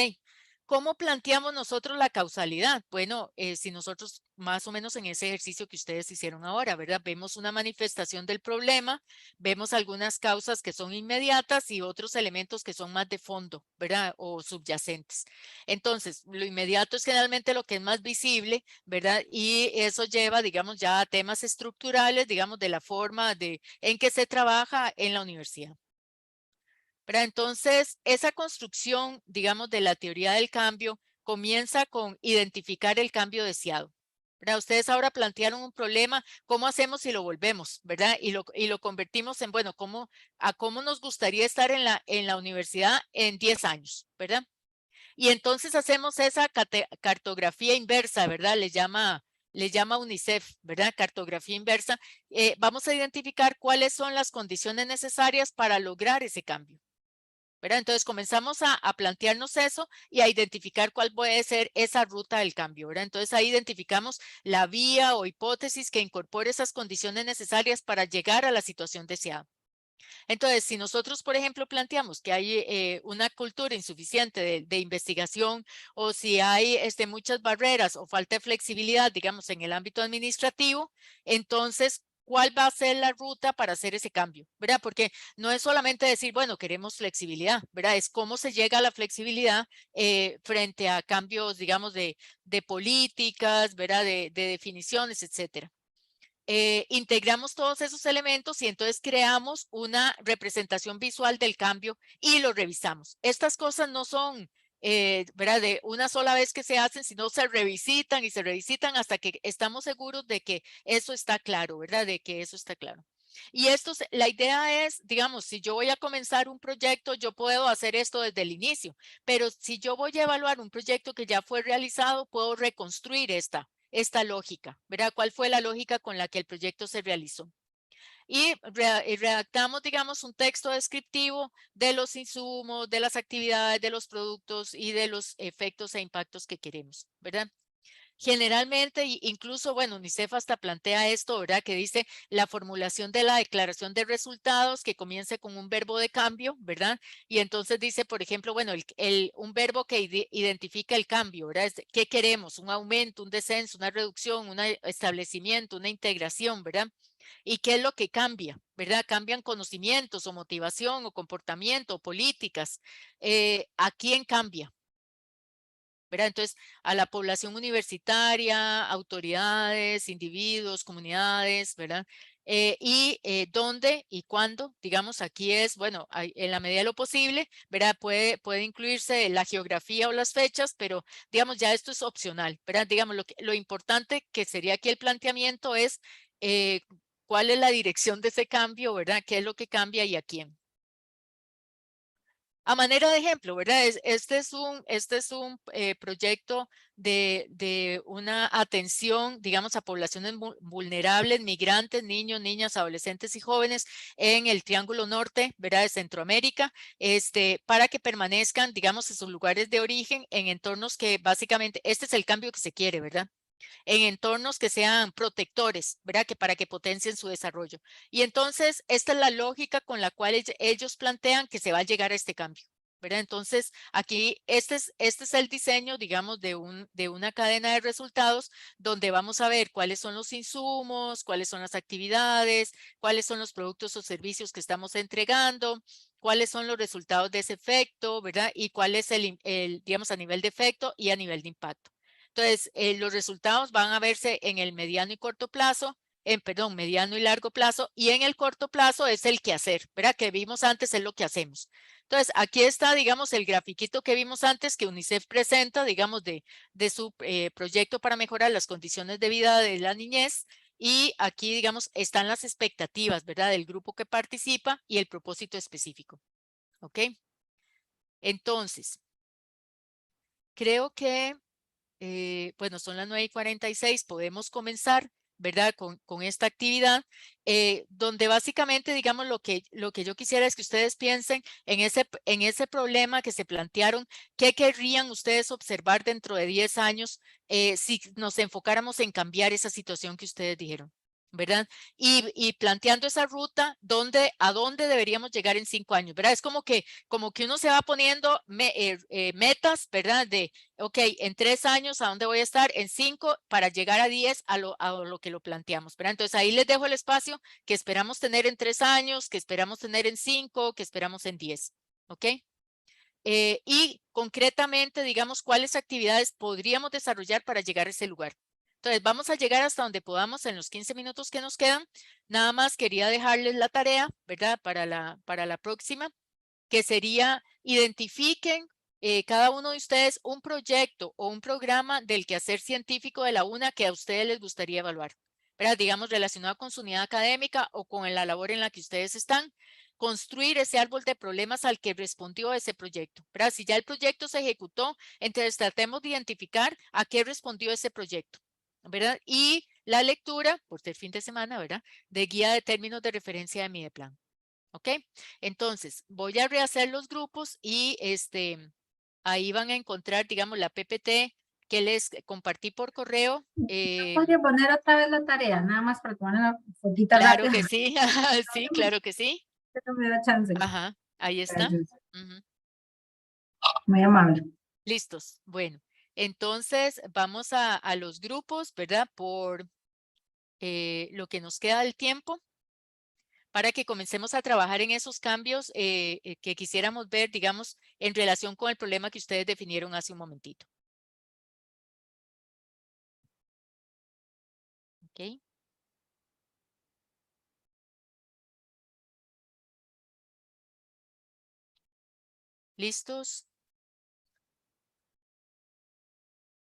¿Cómo planteamos nosotros la causalidad? Bueno, si nosotros más o menos en ese ejercicio que ustedes hicieron ahora, ¿verdad? Vemos una manifestación del problema, vemos algunas causas que son inmediatas y otros elementos que son más de fondo, ¿verdad? O subyacentes. Entonces, lo inmediato es generalmente lo que es más visible, ¿verdad? Y eso lleva, digamos, ya a temas estructurales, digamos, de la forma en que se trabaja en la universidad. Pero entonces, esa construcción, digamos, de la teoría del cambio comienza con identificar el cambio deseado. ¿Verdad? Ustedes ahora plantearon un problema, ¿cómo hacemos si lo volvemos? ¿Verdad? Y lo convertimos en, bueno, ¿cómo nos gustaría estar en la universidad en 10 años? ¿Verdad? Y entonces hacemos esa cartografía inversa, ¿verdad? Le llama UNICEF, ¿verdad? Cartografía inversa. Vamos a identificar cuáles son las condiciones necesarias para lograr ese cambio, ¿verdad? Entonces comenzamos a plantearnos eso y a identificar cuál puede ser esa ruta del cambio, ¿verdad? Entonces ahí identificamos la vía o hipótesis que incorpore esas condiciones necesarias para llegar a la situación deseada. Entonces, si nosotros, por ejemplo, planteamos que hay una cultura insuficiente de investigación o si hay muchas barreras o falta de flexibilidad, digamos, en el ámbito administrativo, entonces, ¿cuál va a ser la ruta para hacer ese cambio? ¿Verdad? Porque no es solamente decir, bueno, queremos flexibilidad, ¿verdad? Es cómo se llega a la flexibilidad frente a cambios, digamos, de políticas, ¿verdad? De definiciones, etcétera. Integramos todos esos elementos y entonces creamos una representación visual del cambio y lo revisamos. Estas cosas no son, ¿verdad? De una sola vez que se hacen, sino se revisitan y se revisitan hasta que estamos seguros de que eso está claro, ¿verdad? De que eso está claro. Y la idea es, digamos, si yo voy a comenzar un proyecto, yo puedo hacer esto desde el inicio, pero si yo voy a evaluar un proyecto que ya fue realizado, puedo reconstruir esta lógica, ¿verdad? ¿Cuál fue la lógica con la que el proyecto se realizó? Y redactamos, digamos, un texto descriptivo de los insumos, de las actividades, de los productos y de los efectos e impactos que queremos, ¿verdad? Generalmente, incluso, bueno, UNICEF hasta plantea esto, ¿verdad? Que dice la formulación de la declaración de resultados que comience con un verbo de cambio, ¿verdad? Y entonces dice, por ejemplo, bueno, un verbo que identifica el cambio, ¿verdad? ¿Qué queremos? Un aumento, un descenso, una reducción, un establecimiento, una integración, ¿verdad? ¿Y qué es lo que cambia? ¿Verdad? Cambian conocimientos o motivación o comportamiento o políticas. ¿A quién cambia? ¿Verdad? Entonces, a la población universitaria, autoridades, individuos, comunidades, ¿verdad? ¿Dónde y cuándo? Digamos, aquí es, bueno, en la medida de lo posible, ¿verdad? Puede incluirse la geografía o las fechas, pero, digamos, ya esto es opcional, ¿verdad? Digamos, lo importante que sería aquí el planteamiento es cuál es la dirección de ese cambio, ¿verdad? ¿Qué es lo que cambia y a quién? A manera de ejemplo, ¿verdad? Este es un proyecto de una atención, digamos, a poblaciones vulnerables, migrantes, niños, niñas, adolescentes y jóvenes en el Triángulo Norte, ¿verdad? De Centroamérica, para que permanezcan, digamos, en sus lugares de origen, en entornos que básicamente, este es el cambio que se quiere, ¿verdad? En entornos que sean protectores, ¿verdad? Que para que potencien su desarrollo. Y entonces, esta es la lógica con la cual ellos plantean que se va a llegar a este cambio, ¿verdad? Entonces, aquí este es el diseño, digamos, de una cadena de resultados donde vamos a ver cuáles son los insumos, cuáles son las actividades, cuáles son los productos o servicios que estamos entregando, cuáles son los resultados de ese efecto, ¿verdad? Y cuál es digamos, a nivel de efecto y a nivel de impacto. Entonces, los resultados van a verse en el mediano y corto plazo, perdón, mediano y largo plazo, y en el corto plazo es el quehacer, ¿verdad? Que vimos antes es lo que hacemos. Entonces, aquí está, digamos, el grafiquito que vimos antes que UNICEF presenta, digamos, de su proyecto para mejorar las condiciones de vida de la niñez. Y aquí, digamos, están las expectativas, ¿verdad? Del grupo que participa y el propósito específico. ¿Ok? Entonces, creo que, bueno, son las 9:46, podemos comenzar, ¿verdad? Con esta actividad, donde básicamente, digamos, lo que yo quisiera es que ustedes piensen en ese problema que se plantearon, ¿qué querrían ustedes observar dentro de 10 años si nos enfocáramos en cambiar esa situación que ustedes dijeron? ¿Verdad? Y planteando esa ruta, ¿a dónde deberíamos llegar en 5 años? ¿Verdad? Es como que uno se va poniendo metas, ¿verdad? De, ok, en 3 años, ¿a dónde voy a estar? En 5 para llegar a 10 a lo que lo planteamos, ¿verdad? Entonces ahí les dejo el espacio que esperamos tener en 3 años, que esperamos tener en 5, que esperamos en 10, ¿ok? Y concretamente, digamos, ¿cuáles actividades podríamos desarrollar para llegar a ese lugar? Entonces, vamos a llegar hasta donde podamos en los 15 minutos que nos quedan. Nada más quería dejarles la tarea, ¿verdad? Para la próxima, que sería identifiquen cada uno de ustedes un proyecto o un programa del quehacer científico de la UNA que a ustedes les gustaría evaluar, ¿verdad? Digamos, relacionado con su unidad académica o con la labor en la que ustedes están. Construir ese árbol de problemas al que respondió ese proyecto, ¿verdad? Si ya el proyecto se ejecutó, entonces tratemos de identificar a qué respondió ese proyecto, ¿verdad? Y la lectura, por ser fin de semana, ¿verdad? De guía de términos de referencia de Mideplan. ¿Ok? Entonces, voy a rehacer los grupos y ahí van a encontrar, digamos, la PPT que les compartí por correo. ¿Podría poner otra vez la tarea? Nada más para tomar una fotita Claro rápida. que sí, sí, claro que sí. No me da chance. Ajá, ahí está. Gracias. Ujú. Muy amable. Listos. Bueno, entonces vamos a los grupos, ¿verdad? Por lo que nos queda del tiempo, para que comencemos a trabajar en esos cambios que quisiéramos ver, digamos, en relación con el problema que ustedes definieron hace un momentito. ¿Ok? ¿Listos?